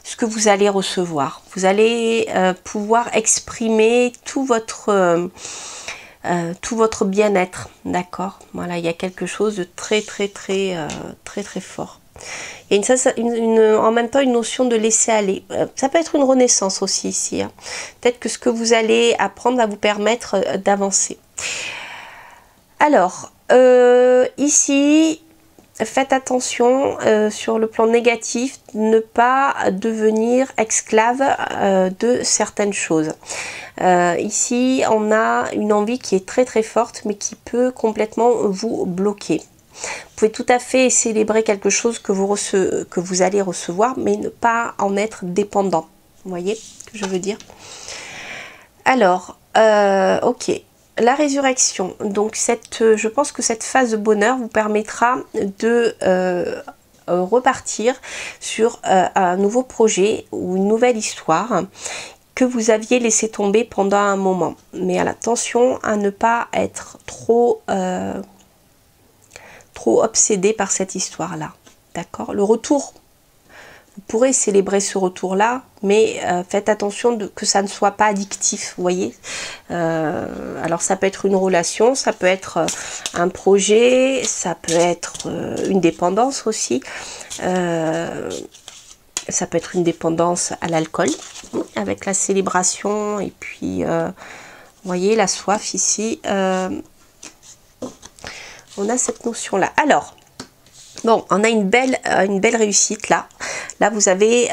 ce que vous allez recevoir. Vous allez pouvoir exprimer tout votre bien-être, d'accord? Voilà, il y a quelque chose de très fort. Il y a en même temps une notion de laisser aller. Ça peut être une renaissance aussi ici, hein. Peut-être que ce que vous allez apprendre va vous permettre d'avancer. Alors, ici, faites attention sur le plan négatif, ne pas devenir esclave de certaines choses. Ici, on a une envie qui est très forte, mais qui peut complètement vous bloquer. Vous pouvez tout à fait célébrer quelque chose que vous allez recevoir, mais ne pas en être dépendant. Vous voyez ce que je veux dire? Alors, ok. La résurrection, donc je pense que cette phase de bonheur vous permettra de repartir sur un nouveau projet ou une nouvelle histoire que vous aviez laissé tomber pendant un moment. Mais attention à ne pas être trop obsédé par cette histoire-là. D'accord? Le retour, vous pourrez célébrer ce retour-là, mais faites attention que ça ne soit pas addictif, vous voyez. Alors ça peut être une relation, ça peut être un projet, ça peut être une dépendance aussi. Ça peut être une dépendance à l'alcool, avec la célébration, et puis, vous voyez, la soif ici. On a cette notion-là. Alors, Bon, on a une belle réussite là. Là, vous avez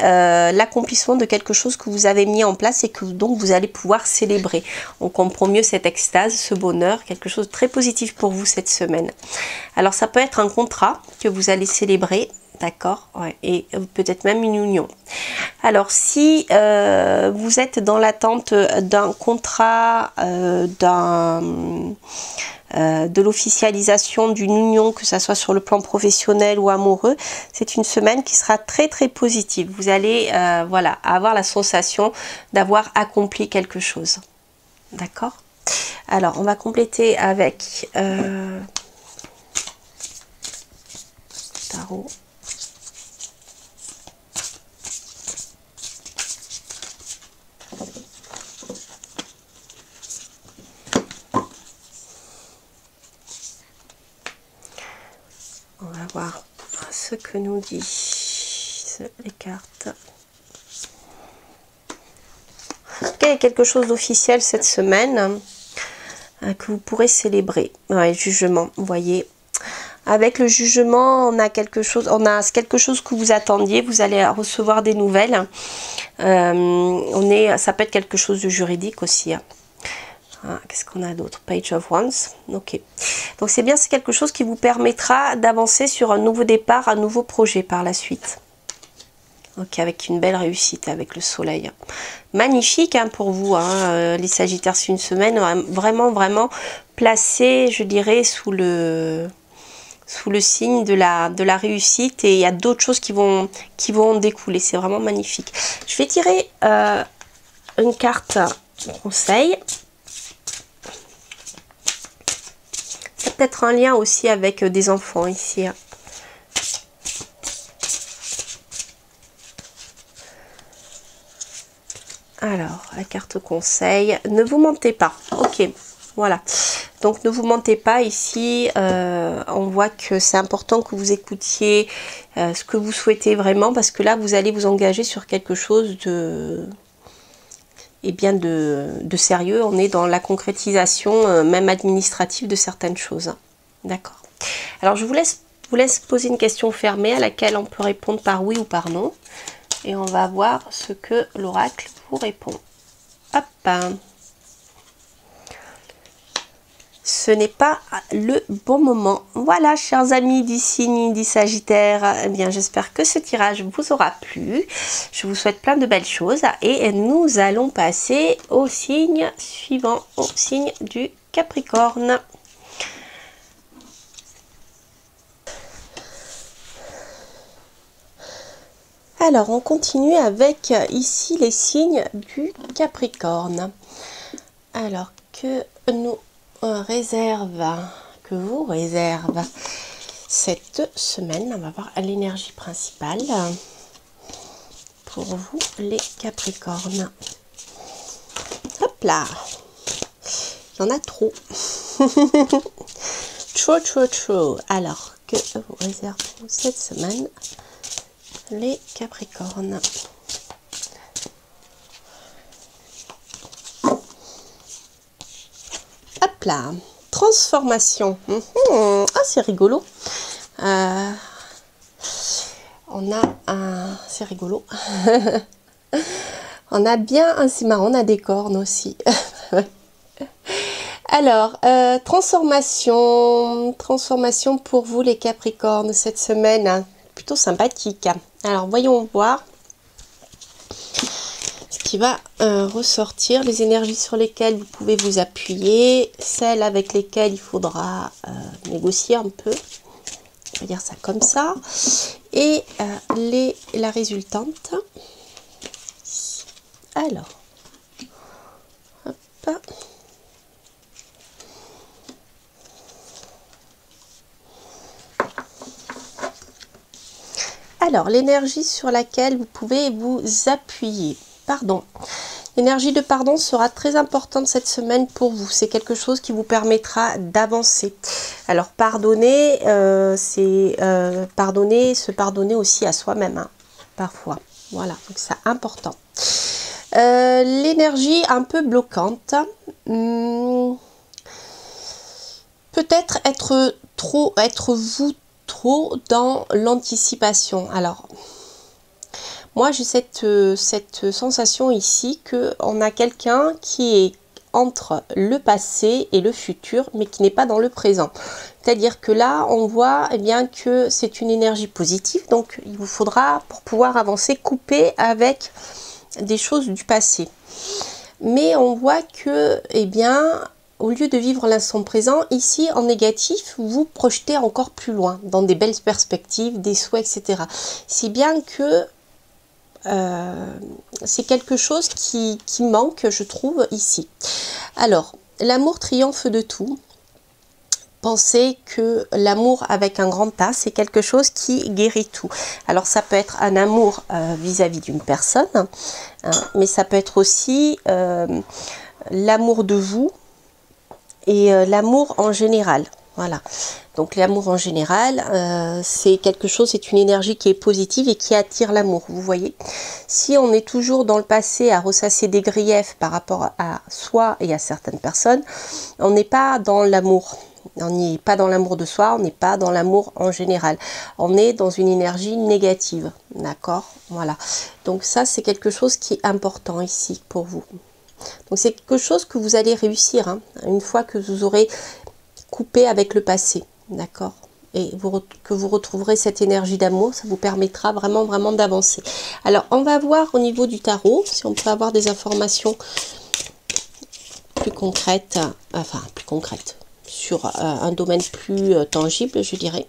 l'accomplissement de quelque chose que vous avez mis en place et que donc vous allez pouvoir célébrer. On comprend mieux cette extase, ce bonheur, quelque chose de très positif pour vous cette semaine. Alors, ça peut être un contrat que vous allez célébrer, d'accord, ouais, et peut-être même une union. Alors, si vous êtes dans l'attente d'un contrat, de l'officialisation d'une union, que ce soit sur le plan professionnel ou amoureux, c'est une semaine qui sera très très positive. Vous allez voilà, avoir la sensation d'avoir accompli quelque chose. D'accord? Alors, on va compléter avec tarot. On va voir ce que nous disent les cartes. Il y a quelque chose d'officiel cette semaine que vous pourrez célébrer. Ouais, jugement, vous voyez. Avec le jugement, on a quelque chose que vous attendiez. Vous allez recevoir des nouvelles. Ça peut être quelque chose de juridique aussi. Qu'est-ce qu'on a d'autre? Page of Wands. Ok. Donc c'est bien, c'est quelque chose qui vous permettra d'avancer sur un nouveau départ, un nouveau projet par la suite. Ok, avec une belle réussite avec le soleil. Magnifique hein, pour vous, hein, les Sagittaires. C'est une semaine vraiment, vraiment placée, je dirais, sous le signe de la réussite. Et il y a d'autres choses qui vont en découler. C'est vraiment magnifique. Je vais tirer une carte conseil. C'est peut-être un lien aussi avec des enfants ici. Alors, la carte conseil. Ne vous mentez pas. Ok, voilà. Donc, ne vous mentez pas ici. On voit que c'est important que vous écoutiez ce que vous souhaitez vraiment. Parce que là, vous allez vous engager sur quelque chose de sérieux. On est dans la concrétisation, même administrative, de certaines choses. D'accord. Alors, je vous laisse poser une question fermée à laquelle on peut répondre par oui ou par non. Et on va voir ce que l'oracle vous répond. Hop. Ce n'est pas le bon moment. Voilà, chers amis du signe du Sagittaire. Eh bien, j'espère que ce tirage vous aura plu. Je vous souhaite plein de belles choses. Et nous allons passer au signe suivant, au signe du Capricorne. Alors, on continue avec ici les signes du Capricorne. Alors, que vous réserve cette semaine? On va voir l'énergie principale pour vous, les Capricornes. Hop là! Il y en a trop. Trop. Alors, que vous réserve cette semaine les Capricornes? Hop là, transformation. Ah, c'est rigolo. On a un... C'est rigolo. On a bien... C'est marrant, on a des cornes aussi. Alors, transformation pour vous les Capricornes cette semaine, hein, plutôt sympathique. Alors, voyons voir ce qui va ressortir, les énergies sur lesquelles vous pouvez vous appuyer, celles avec lesquelles il faudra négocier un peu, on va dire ça comme ça, et la résultante. Alors, hop. Alors, l'énergie sur laquelle vous pouvez vous appuyer. Pardon. L'énergie de pardon sera très importante cette semaine pour vous. C'est quelque chose qui vous permettra d'avancer. Alors, pardonner, c'est se pardonner aussi à soi-même, hein, parfois. Voilà, donc c'est important. L'énergie un peu bloquante. Peut-être être vous trop dans l'anticipation. Alors, moi j'ai cette sensation ici qu'on a quelqu'un qui est entre le passé et le futur, mais qui n'est pas dans le présent. C'est-à-dire que là, on voit eh bien, que c'est une énergie positive, donc il vous faudra, pour pouvoir avancer, couper avec des choses du passé. Mais on voit que, eh bien, au lieu de vivre l'instant présent, ici en négatif, vous projetez encore plus loin, dans des belles perspectives, des souhaits, etc. Si bien que c'est quelque chose qui manque, je trouve, ici. Alors, l'amour triomphe de tout. Pensez que l'amour avec un grand A, c'est quelque chose qui guérit tout. Alors, ça peut être un amour vis-à-vis d'une personne, hein, mais ça peut être aussi l'amour de vous et l'amour en général. Voilà, donc l'amour en général, c'est quelque chose, c'est une énergie qui est positive et qui attire l'amour, vous voyez. Si on est toujours dans le passé à ressasser des griefs par rapport à soi et à certaines personnes, on n'est pas dans l'amour. On n'est pas dans l'amour de soi, on n'est pas dans l'amour en général. On est dans une énergie négative, d'accord? Voilà, donc ça c'est quelque chose qui est important ici pour vous. Donc c'est quelque chose que vous allez réussir, hein, une fois que vous aurez couper avec le passé, d'accord, et que vous retrouverez cette énergie d'amour, ça vous permettra vraiment d'avancer. Alors on va voir au niveau du tarot si on peut avoir des informations plus concrètes, sur un domaine plus tangible, je dirais.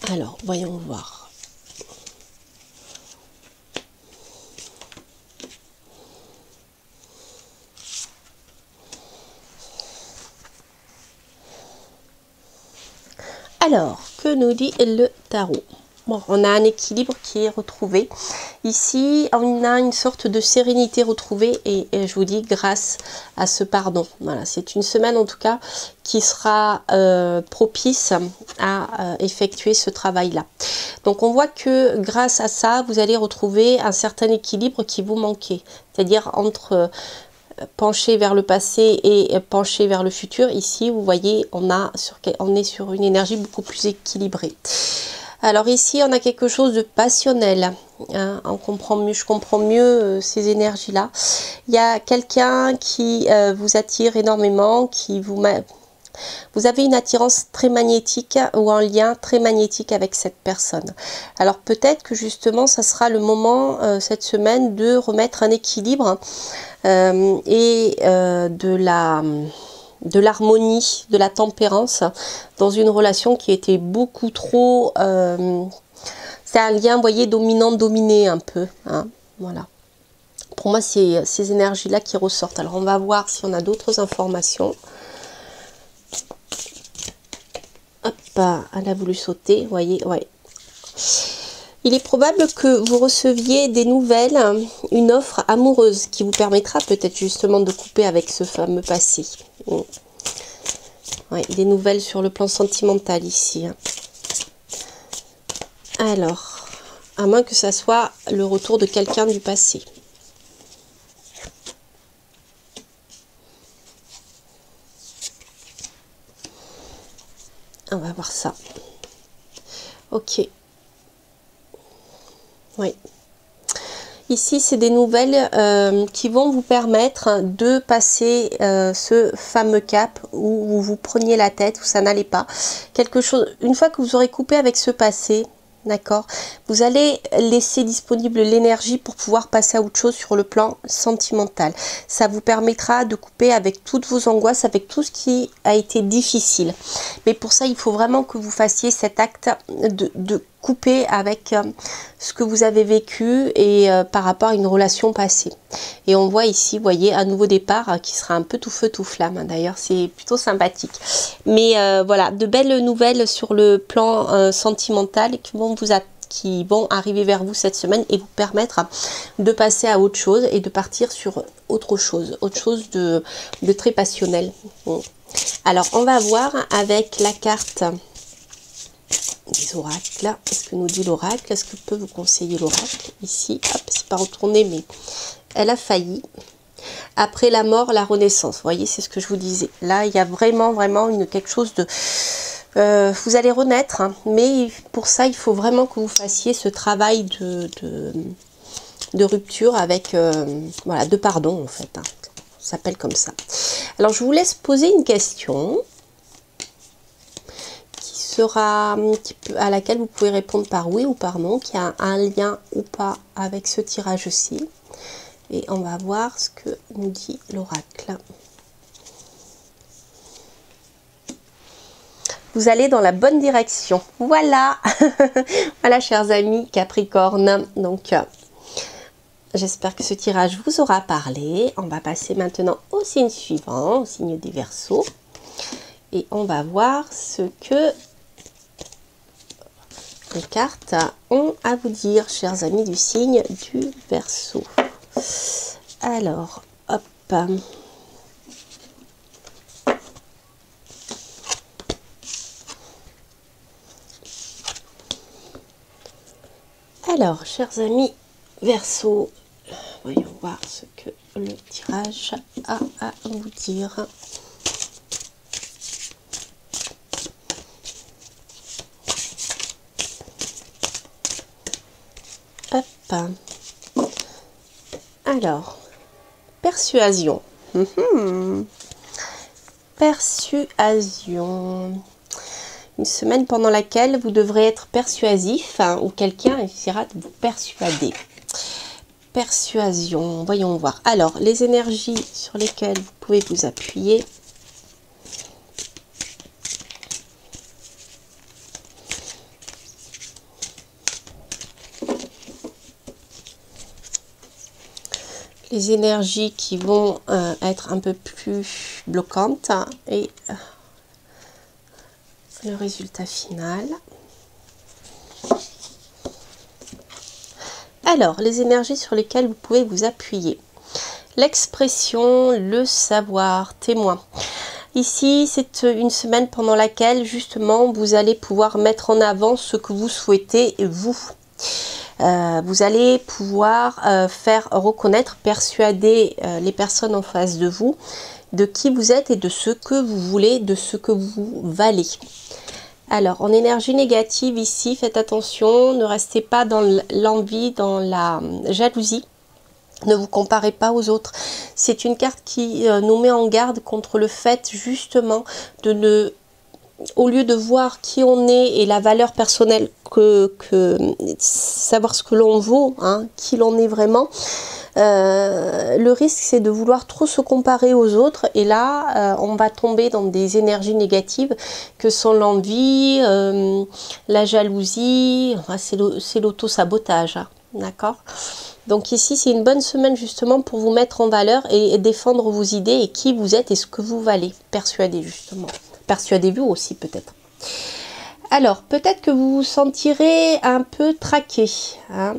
Alors voyons voir. Alors, que nous dit le tarot? Bon, on a un équilibre qui est retrouvé. Ici, on a une sorte de sérénité retrouvée et je vous dis grâce à ce pardon. Voilà, c'est une semaine en tout cas qui sera propice à effectuer ce travail-là. Donc, on voit que grâce à ça, vous allez retrouver un certain équilibre qui vous manquait. C'est-à-dire entre pencher vers le passé et pencher vers le futur. Ici, vous voyez, on est sur une énergie beaucoup plus équilibrée. Alors ici, on a quelque chose de passionnel. Hein, je comprends mieux ces énergies-là. Il y a quelqu'un qui vous attire énormément, vous avez une attirance très magnétique ou un lien très magnétique avec cette personne. Alors peut-être que justement, ça sera le moment cette semaine de remettre un équilibre et de l'harmonie, de la tempérance dans une relation qui était beaucoup trop... c'est un lien, vous voyez, dominant-dominé un peu. Hein, voilà. Pour moi, c'est ces énergies-là qui ressortent. Alors, on va voir si on a d'autres informations. Hop, elle a voulu sauter, vous voyez, ouais. Il est probable que vous receviez des nouvelles, une offre amoureuse qui vous permettra peut-être justement de couper avec ce fameux passé. Ouais, des nouvelles sur le plan sentimental ici. Alors, à moins que ça soit le retour de quelqu'un du passé. On va voir ça. Ok. Oui. Ici, c'est des nouvelles qui vont vous permettre de passer ce fameux cap où vous vous preniez la tête, où ça n'allait pas. Quelque chose, une fois que vous aurez coupé avec ce passé, d'accord, vous allez laisser disponible l'énergie pour pouvoir passer à autre chose sur le plan sentimental. Ça vous permettra de couper avec toutes vos angoisses, avec tout ce qui a été difficile. Mais pour ça, il faut vraiment que vous fassiez cet acte de couper avec ce que vous avez vécu et par rapport à une relation passée. Et on voit ici, vous voyez, un nouveau départ qui sera un peu tout feu tout flamme. D'ailleurs, c'est plutôt sympathique. Mais voilà, de belles nouvelles sur le plan sentimental qui vont arriver vers vous cette semaine et vous permettre de passer à autre chose et de partir sur autre chose de très passionnel. Bon. Alors, on va voir avec la carte des oracles. Qu'est-ce que nous dit l'oracle? Est-ce que peut vous conseiller l'oracle? Ici, hop, c'est pas retourné, mais elle a failli. Après la mort, la renaissance. Vous voyez, c'est ce que je vous disais. Là, il y a vraiment quelque chose de... Vous allez renaître, hein, mais pour ça, il faut vraiment que vous fassiez ce travail de rupture avec, voilà, de pardon en fait. Hein. Ça s'appelle comme ça. Alors, je vous laisse poser une question à laquelle vous pouvez répondre par oui ou par non, qui a un lien ou pas avec ce tirage-ci. Et on va voir ce que nous dit l'oracle. Vous allez dans la bonne direction. Voilà. Voilà, chers amis Capricorne. Donc, j'espère que ce tirage vous aura parlé. On va passer maintenant au signe suivant, au signe des Verseaux. Et on va voir ce que les cartes ont à vous dire, chers amis du signe du Verseau. Alors, hop. Alors, chers amis Verseau, voyons voir ce que le tirage a à vous dire. Hop. Alors, persuasion. Persuasion. Une semaine pendant laquelle vous devrez être persuasif, hein, ou quelqu'un essaiera de vous persuader. Persuasion, voyons voir. Alors, les énergies sur lesquelles vous pouvez vous appuyer. Les énergies qui vont être un peu plus bloquantes, hein, et le résultat final. Alors, les énergies sur lesquelles vous pouvez vous appuyer. L'expression, le savoir, témoin. Ici, c'est une semaine pendant laquelle, justement, vous allez pouvoir mettre en avant ce que vous souhaitez, vous. Vous allez pouvoir faire reconnaître, persuader les personnes en face de vous de qui vous êtes et de ce que vous voulez, de ce que vous valez. Alors, en énergie négative ici, faites attention, ne restez pas dans l'envie, dans la jalousie. Ne vous comparez pas aux autres. C'est une carte qui nous met en garde contre le fait justement de ne... Au lieu de voir qui on est et la valeur personnelle, savoir ce que l'on vaut, hein, qui l'on est vraiment, le risque c'est de vouloir trop se comparer aux autres et là on va tomber dans des énergies négatives que sont l'envie, la jalousie, enfin, c'est l'auto-sabotage, hein, d'accord? Donc ici c'est une bonne semaine justement pour vous mettre en valeur et défendre vos idées et qui vous êtes et ce que vous valez, persuader justement. Persuadez-vous aussi peut-être. Alors, peut-être que vous vous sentirez un peu traqué. Hein,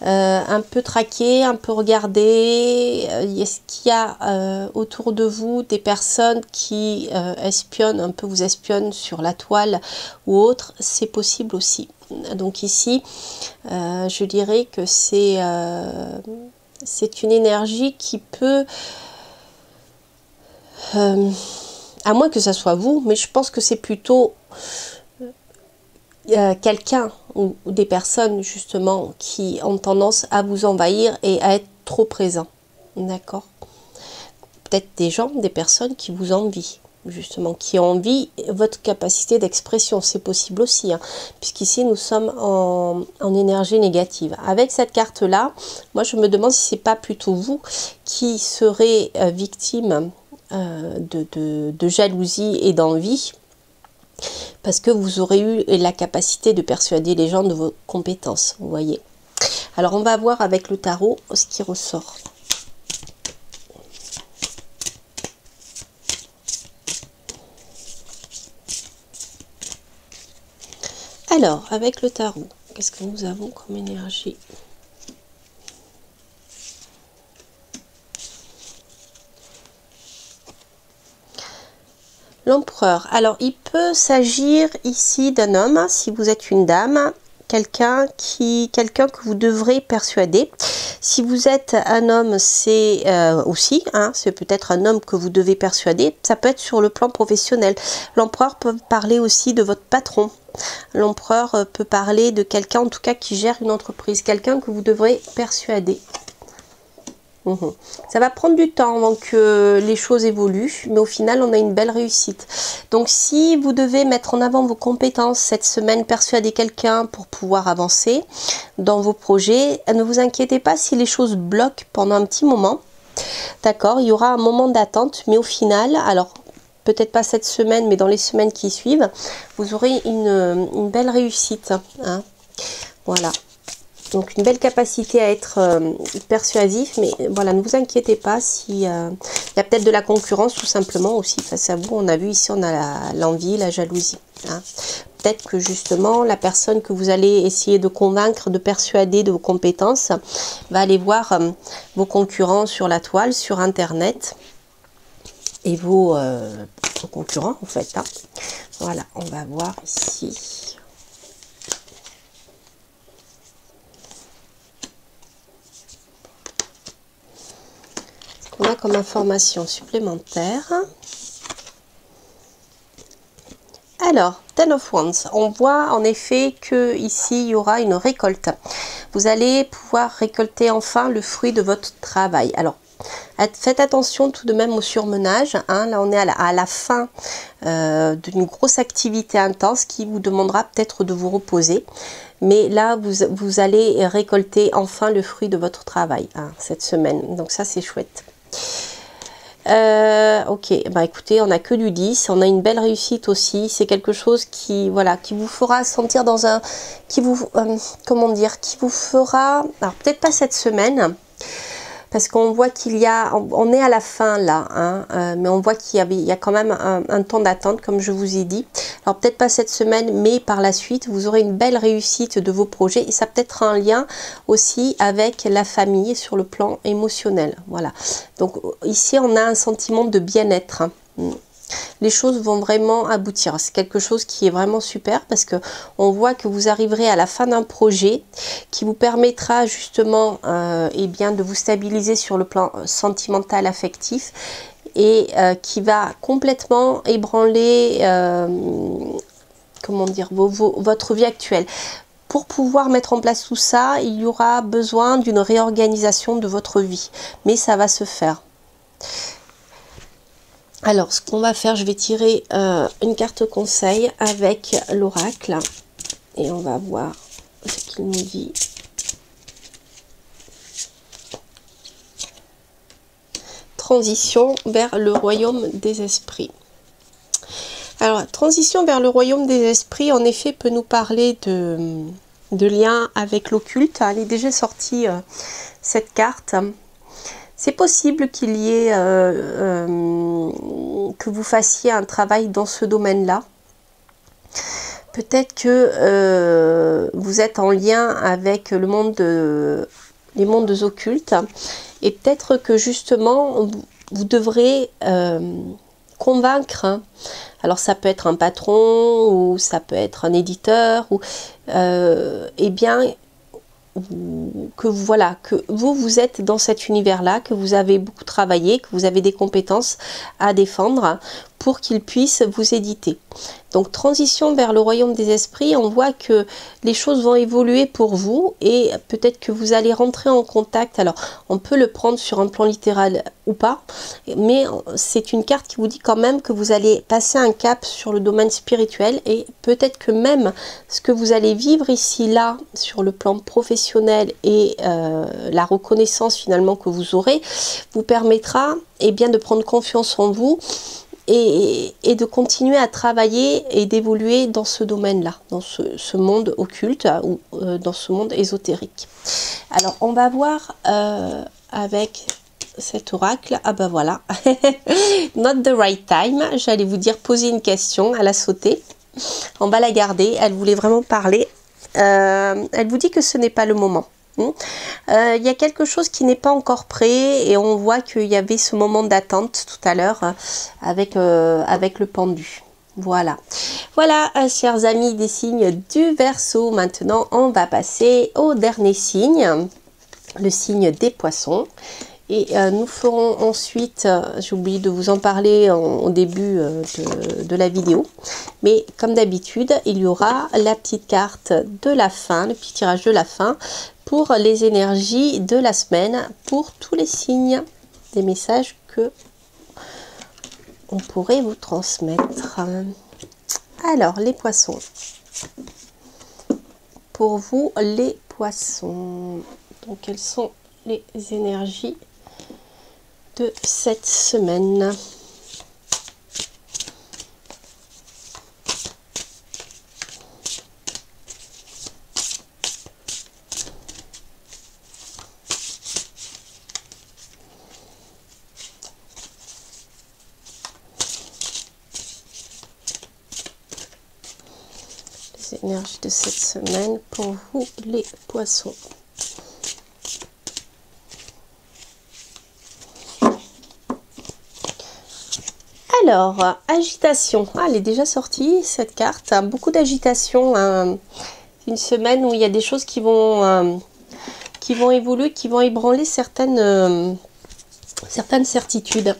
un peu traqué, un peu regardé. Est-ce qu'il y a autour de vous des personnes qui espionnent, un peu vous espionnent sur la toile ou autre? C'est possible aussi. Donc ici, je dirais que c'est une énergie qui peut... à moins que ça soit vous, mais je pense que c'est plutôt quelqu'un ou des personnes justement qui ont tendance à vous envahir et à être trop présents. D'accord? Peut-être des gens, des personnes qui vous envient, justement, qui envient votre capacité d'expression. C'est possible aussi, hein, puisqu'ici nous sommes en énergie négative. Avec cette carte-là, moi je me demande si c'est pas plutôt vous qui serez victime de jalousie et d'envie, parce que vous aurez eu la capacité de persuader les gens de vos compétences, vous voyez. Alors on va voir avec le tarot ce qui ressort. Alors avec le tarot, qu'est-ce que nous avons comme énergie? L'empereur. Alors, il peut s'agir ici d'un homme, si vous êtes une dame, quelqu'un que vous devrez persuader. Si vous êtes un homme, c'est aussi, hein, c'est peut-être un homme que vous devez persuader. Ça peut être sur le plan professionnel. L'empereur peut parler aussi de votre patron. L'empereur peut parler de quelqu'un, en tout cas, qui gère une entreprise. Quelqu'un que vous devrez persuader. Ça va prendre du temps avant que les choses évoluent, mais au final, on a une belle réussite. Donc, si vous devez mettre en avant vos compétences cette semaine, persuader quelqu'un pour pouvoir avancer dans vos projets, ne vous inquiétez pas si les choses bloquent pendant un petit moment. D'accord, il y aura un moment d'attente, mais au final, alors peut-être pas cette semaine, mais dans les semaines qui suivent, vous aurez une belle réussite. Hein. Voilà. Donc une belle capacité à être persuasif, mais voilà, ne vous inquiétez pas si il y a peut-être de la concurrence tout simplement aussi face à vous. On a vu ici, on a l'envie, la jalousie. Hein. Peut-être que justement la personne que vous allez essayer de convaincre, de persuader de vos compétences, va aller voir vos concurrents sur la toile, sur internet, et vos concurrents en fait. Hein. Voilà, on va voir ici. On a comme information supplémentaire. Alors, Ten of Wands, on voit en effet que ici il y aura une récolte. Vous allez pouvoir récolter enfin le fruit de votre travail. Alors, faites attention tout de même au surmenage. Hein. Là, on est à la fin d'une grosse activité intense qui vous demandera peut-être de vous reposer. Mais là, vous allez récolter enfin le fruit de votre travail hein, cette semaine. Donc ça, c'est chouette. Ok, bah écoutez, on a que du 10, on a une belle réussite aussi, c'est quelque chose qui, voilà, qui vous fera sentir dans un, qui vous, comment dire, qui vous fera, alors peut-être pas cette semaine, parce qu'on voit qu'il y a, on est à la fin là, hein, mais on voit qu'il y a quand même un temps d'attente, comme je vous ai dit. Alors peut-être pas cette semaine, mais par la suite, vous aurez une belle réussite de vos projets. Et ça peut être un lien aussi avec la famille sur le plan émotionnel. Voilà. Donc ici, on a un sentiment de bien-être. Hein. Les choses vont vraiment aboutir. C'est quelque chose qui est vraiment super parce que on voit que vous arriverez à la fin d'un projet qui vous permettra justement eh bien, de vous stabiliser sur le plan sentimental, affectif et qui va complètement ébranler comment dire, votre vie actuelle. Pour pouvoir mettre en place tout ça, il y aura besoin d'une réorganisation de votre vie, mais ça va se faire. Alors, ce qu'on va faire, je vais tirer une carte conseil avec l'oracle et on va voir ce qu'il nous dit. Transition vers le royaume des esprits. Alors, transition vers le royaume des esprits, en effet, peut nous parler de lien avec l'occulte. Elle est déjà sortie, cette carte. C'est possible qu'il y ait, que vous fassiez un travail dans ce domaine-là. Peut-être que vous êtes en lien avec le monde les mondes occultes. Et peut-être que justement, vous devrez convaincre. Alors ça peut être un patron ou ça peut être un éditeur. Ou, eh bien, que voilà, que vous êtes dans cet univers-là, que vous avez beaucoup travaillé, que vous avez des compétences à défendre pour qu'il puisse vous éditer. Donc transition vers le royaume des esprits, on voit que les choses vont évoluer pour vous et peut-être que vous allez rentrer en contact. Alors on peut le prendre sur un plan littéral ou pas, mais c'est une carte qui vous dit quand même que vous allez passer un cap sur le domaine spirituel et peut-être que même ce que vous allez vivre ici là sur le plan professionnel et la reconnaissance finalement que vous aurez vous permettra bien de prendre confiance en vous et de continuer à travailler et d'évoluer dans ce domaine-là, dans ce monde occulte ou dans ce monde ésotérique. Alors, on va voir avec cet oracle. Ah ben voilà, not the right time. J'allais vous dire poser une question, elle a sauté. On va la garder, elle voulait vraiment parler. Elle vous dit que ce n'est pas le moment. Il y a quelque chose qui n'est pas encore prêt et on voit qu'il y avait ce moment d'attente tout à l'heure avec le pendu. Voilà, voilà chers amis des signes du Verseau. Maintenant on va passer au dernier signe. le signe des poissons. Et nous ferons ensuite, j'ai oublié de vous en parler au début de la vidéo, mais comme d'habitude, il y aura la petite carte de la fin, le petit tirage de la fin, pour les énergies de la semaine, pour tous les signes, des messages que on pourrait vous transmettre. Alors, les poissons. Pour vous, les poissons. Donc, quelles sont les énergies de cette semaine? Les énergies de cette semaine pour vous, les poissons. Alors, agitation. Ah, elle est déjà sortie, cette carte. Beaucoup d'agitation. Une semaine où il y a des choses qui vont évoluer, qui vont ébranler certaines certitudes.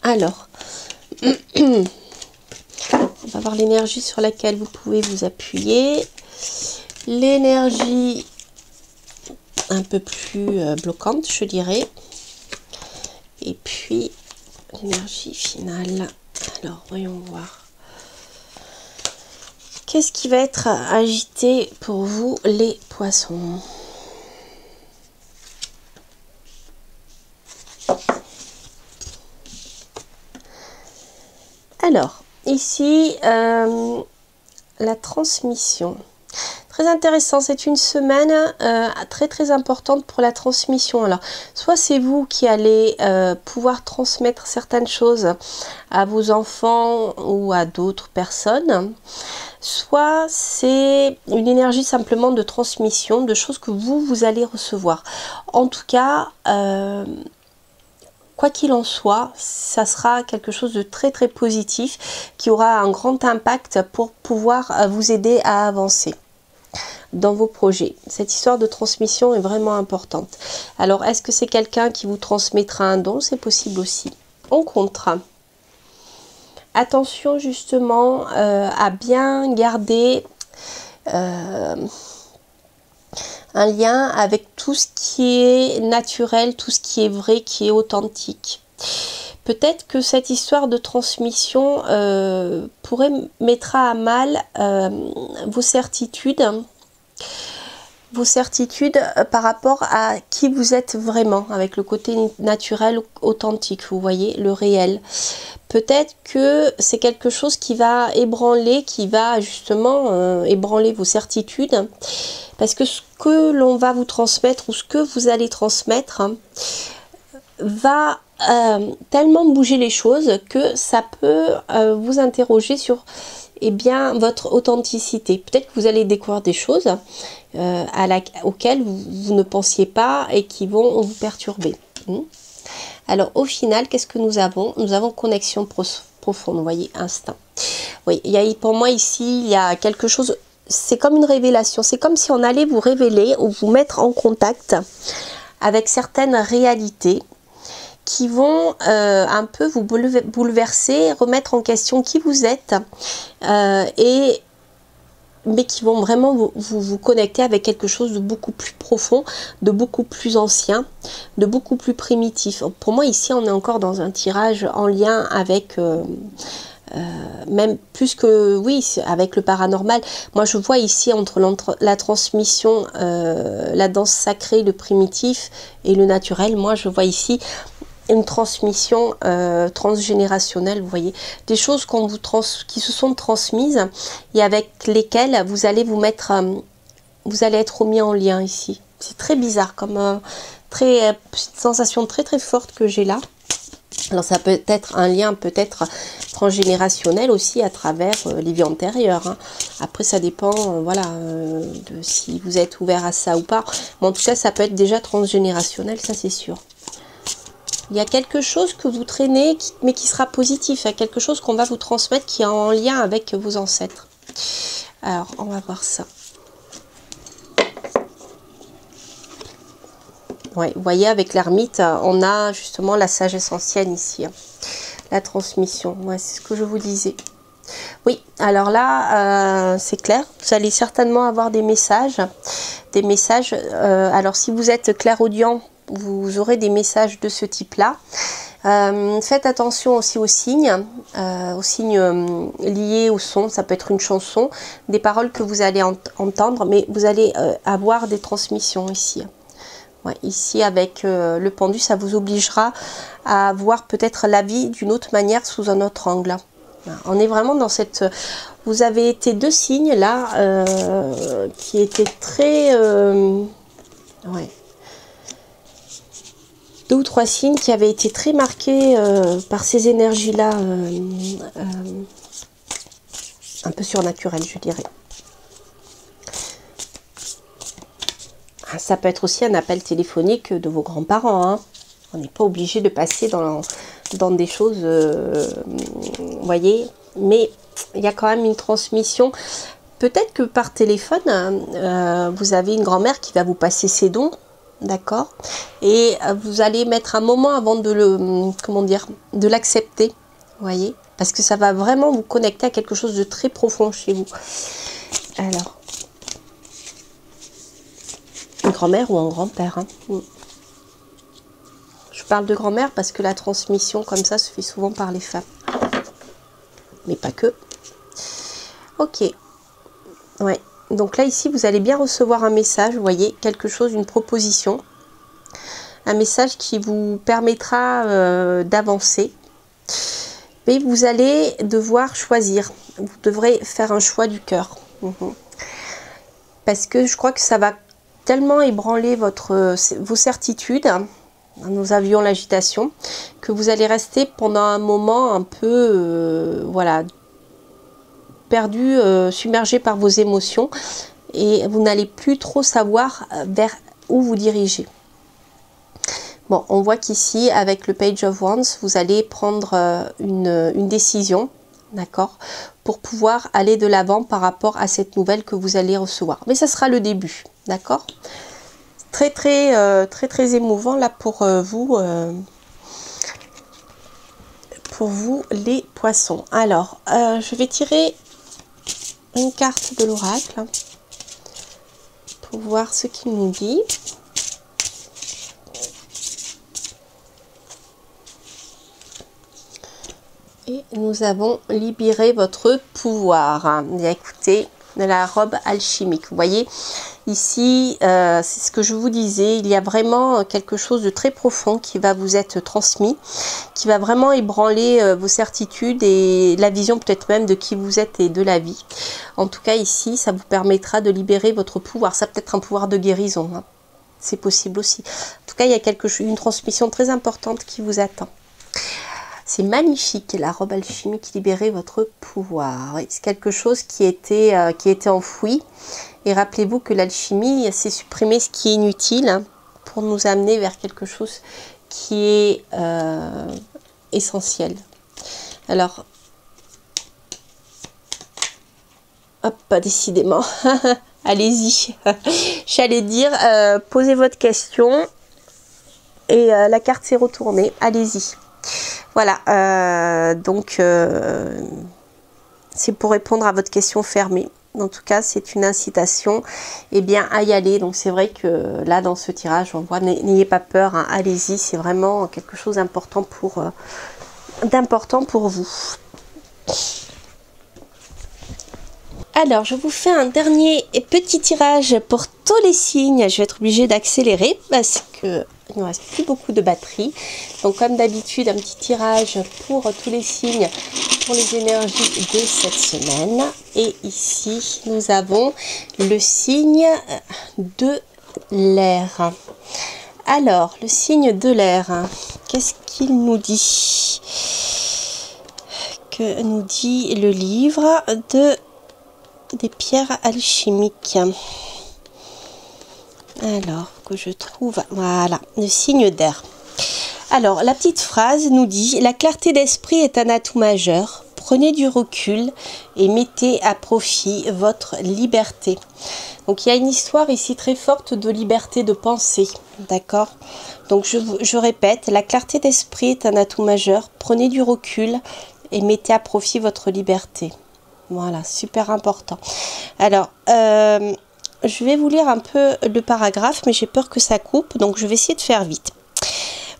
Alors, on va voir l'énergie sur laquelle vous pouvez vous appuyer. L'énergie un peu plus bloquante, je dirais. Et puis, l'énergie finale. Alors, voyons voir. Qu'est-ce qui va être agité pour vous, les poissons? Alors, ici, la transmission. Très intéressant, c'est une semaine très importante pour la transmission. Alors, soit c'est vous qui allez pouvoir transmettre certaines choses à vos enfants ou à d'autres personnes, soit c'est une énergie simplement de transmission, de choses que vous allez recevoir. En tout cas, quoi qu'il en soit, ça sera quelque chose de très positif qui aura un grand impact pour pouvoir vous aider à avancer dans vos projets. Cette histoire de transmission est vraiment importante. Alors, est-ce que c'est quelqu'un qui vous transmettra un don? C'est possible aussi. En contre, attention justement à bien garder un lien avec tout ce qui est naturel, tout ce qui est vrai, qui est authentique. Peut-être que cette histoire de transmission pourrait mettre à mal vos certitudes par rapport à qui vous êtes vraiment, avec le côté naturel, authentique, vous voyez, le réel. Peut-être que c'est quelque chose qui va ébranler, qui va justement ébranler vos certitudes, parce que ce que l'on va vous transmettre ou ce que vous allez transmettre va tellement bouger les choses que ça peut vous interroger sur votre authenticité. Peut-être que vous allez découvrir des choses auxquelles vous ne pensiez pas et qui vont vous perturber. Alors au final, qu'est-ce que nous avons? Nous avons connexion profonde, vous voyez, instinct. Oui, pour moi ici, il y a quelque chose, c'est comme une révélation, c'est comme si on allait vous révéler ou vous mettre en contact avec certaines réalités qui vont un peu vous bouleverser, remettre en question qui vous êtes, mais qui vont vraiment vous connecter avec quelque chose de beaucoup plus profond, de beaucoup plus ancien, de beaucoup plus primitif. Pour moi ici on est encore dans un tirage en lien avec même plus que, oui, avec le paranormal. Moi je vois ici entre la transmission, la danse sacrée, le primitif et le naturel, moi je vois ici une transmission transgénérationnelle, vous voyez, des choses qui se sont transmises et avec lesquelles vous allez vous être mis en lien ici. C'est très bizarre, comme une sensation très forte que j'ai là. Alors ça peut être un lien peut-être transgénérationnel aussi à travers les vies antérieures. Hein. Après ça dépend, voilà, de si vous êtes ouvert à ça ou pas. Mais en tout cas ça peut être déjà transgénérationnel, ça c'est sûr. Il y a quelque chose que vous traînez, mais qui sera positif. Il y a quelque chose qu'on va vous transmettre qui est en lien avec vos ancêtres. Alors, on va voir ça. Ouais, vous voyez, avec l'ermite, on a justement la sagesse ancienne ici. Hein. La transmission, ouais, c'est ce que je vous disais. Oui, alors là, c'est clair. Vous allez certainement avoir des messages. Alors, si vous êtes clairaudient, vous aurez des messages de ce type-là. Faites attention aussi aux signes liés au son. Ça peut être une chanson, des paroles que vous allez entendre, mais vous allez avoir des transmissions ici. Ouais, ici, avec le pendu, ça vous obligera à voir peut-être la vie d'une autre manière, sous un autre angle. On est vraiment dans cette... Vous avez été deux signes là qui étaient très... Ouais. Deux ou trois signes qui avaient été très marqués par ces énergies-là, un peu surnaturelles, je dirais. Ça peut être aussi un appel téléphonique de vos grands-parents. Hein. On n'est pas obligé de passer dans des choses, vous voyez. Mais il y a quand même une transmission. Peut-être que par téléphone, vous avez une grand-mère qui va vous passer ses dons, d'accord. Et vous allez mettre un moment avant de le, comment dire, de l'accepter, vous voyez. Parce que ça va vraiment vous connecter à quelque chose de très profond chez vous. Alors. Une grand-mère ou un grand-père. Hein. Je parle de grand-mère parce que la transmission comme ça se fait souvent par les femmes. Mais pas que. Ok. Ouais. Donc là, ici, vous allez bien recevoir un message, vous voyez, quelque chose, une proposition. Un message qui vous permettra d'avancer. Mais vous allez devoir choisir. Vous devrez faire un choix du cœur. Parce que je crois que ça va tellement ébranler vos certitudes, nous avions l'agitation, que vous allez rester pendant un moment un peu voilà, perdu, submergé par vos émotions, et vous n'allez plus trop savoir vers où vous dirigez. Bon, on voit qu'ici, avec le Page of Wands, vous allez prendre une décision, d'accord, pour pouvoir aller de l'avant par rapport à cette nouvelle que vous allez recevoir. Mais ça sera le début. D'accord, très émouvant là pour vous les poissons. Alors, je vais tirer une carte de l'oracle pour voir ce qu'il nous dit. Et nous avons libéré votre pouvoir. Bien, écoutez, de la robe alchimique. Vous voyez, ici, c'est ce que je vous disais, il y a vraiment quelque chose de très profond qui va vous être transmis, qui va vraiment ébranler vos certitudes et la vision peut-être même de qui vous êtes et de la vie. En tout cas, ici, ça vous permettra de libérer votre pouvoir. Ça peut être un pouvoir de guérison, hein. C'est possible aussi. En tout cas, il y a une transmission très importante qui vous attend. C'est magnifique, la robe alchimique, libérer votre pouvoir. Oui, c'est quelque chose qui était enfoui. Et rappelez-vous que l'alchimie, c'est supprimer ce qui est inutile, hein, pour nous amener vers quelque chose qui est essentiel. Alors, hop, décidément, allez-y. J'allais dire, posez votre question et la carte s'est retournée. Allez-y. Voilà, donc c'est pour répondre à votre question fermée. En tout cas, c'est une incitation à y aller. Donc c'est vrai que là, dans ce tirage, on voit, n'ayez pas peur, hein, allez-y, c'est vraiment quelque chose d'important pour vous. Alors, je vous fais un dernier petit tirage pour tous les signes. Je vais être obligée d'accélérer parce que il ne reste plus beaucoup de batterie. Donc, comme d'habitude, un petit tirage pour tous les signes, pour les énergies de cette semaine. Et ici, nous avons le signe de l'air. Alors, le signe de l'air, qu'est-ce qu'il nous dit? Que nous dit le livre des pierres alchimiques? Alors, que je trouve, voilà, le signe d'air. Alors, la petite phrase nous dit: la clarté d'esprit est un atout majeur. prenez du recul et mettez à profit votre liberté. Donc il y a une histoire ici très forte de liberté de pensée, d'accord? Donc je répète, la clarté d'esprit est un atout majeur. Prenez du recul et mettez à profit votre liberté. Voilà, super important. Alors, je vais vous lire un peu le paragraphe, mais j'ai peur que ça coupe, donc je vais essayer de faire vite.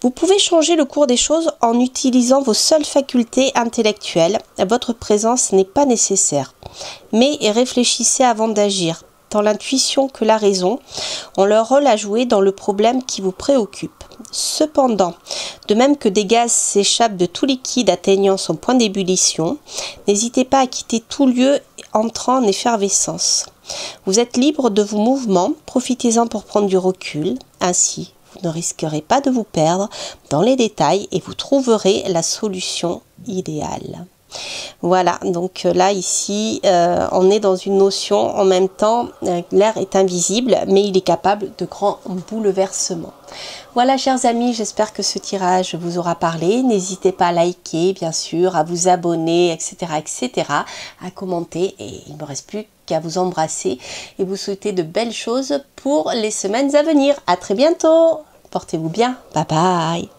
Vous pouvez changer le cours des choses en utilisant vos seules facultés intellectuelles. Votre présence n'est pas nécessaire. Mais réfléchissez avant d'agir. Tant l'intuition que la raison ont leur rôle à jouer dans le problème qui vous préoccupe. Cependant, de même que des gaz s'échappent de tout liquide atteignant son point d'ébullition, n'hésitez pas à quitter tout lieu entrant en effervescence. Vous êtes libre de vos mouvements, profitez-en pour prendre du recul, ainsi vous ne risquerez pas de vous perdre dans les détails et vous trouverez la solution idéale. Voilà, donc là ici on est dans une notion en même temps, l'air est invisible mais il est capable de grands bouleversements. Voilà chers amis, j'espère que ce tirage vous aura parlé. N'hésitez pas à liker bien sûr, à vous abonner, etc., à commenter et il ne me reste plus qu'à vous embrasser et vous souhaiter de belles choses pour les semaines à venir. À très bientôt, portez-vous bien, bye bye.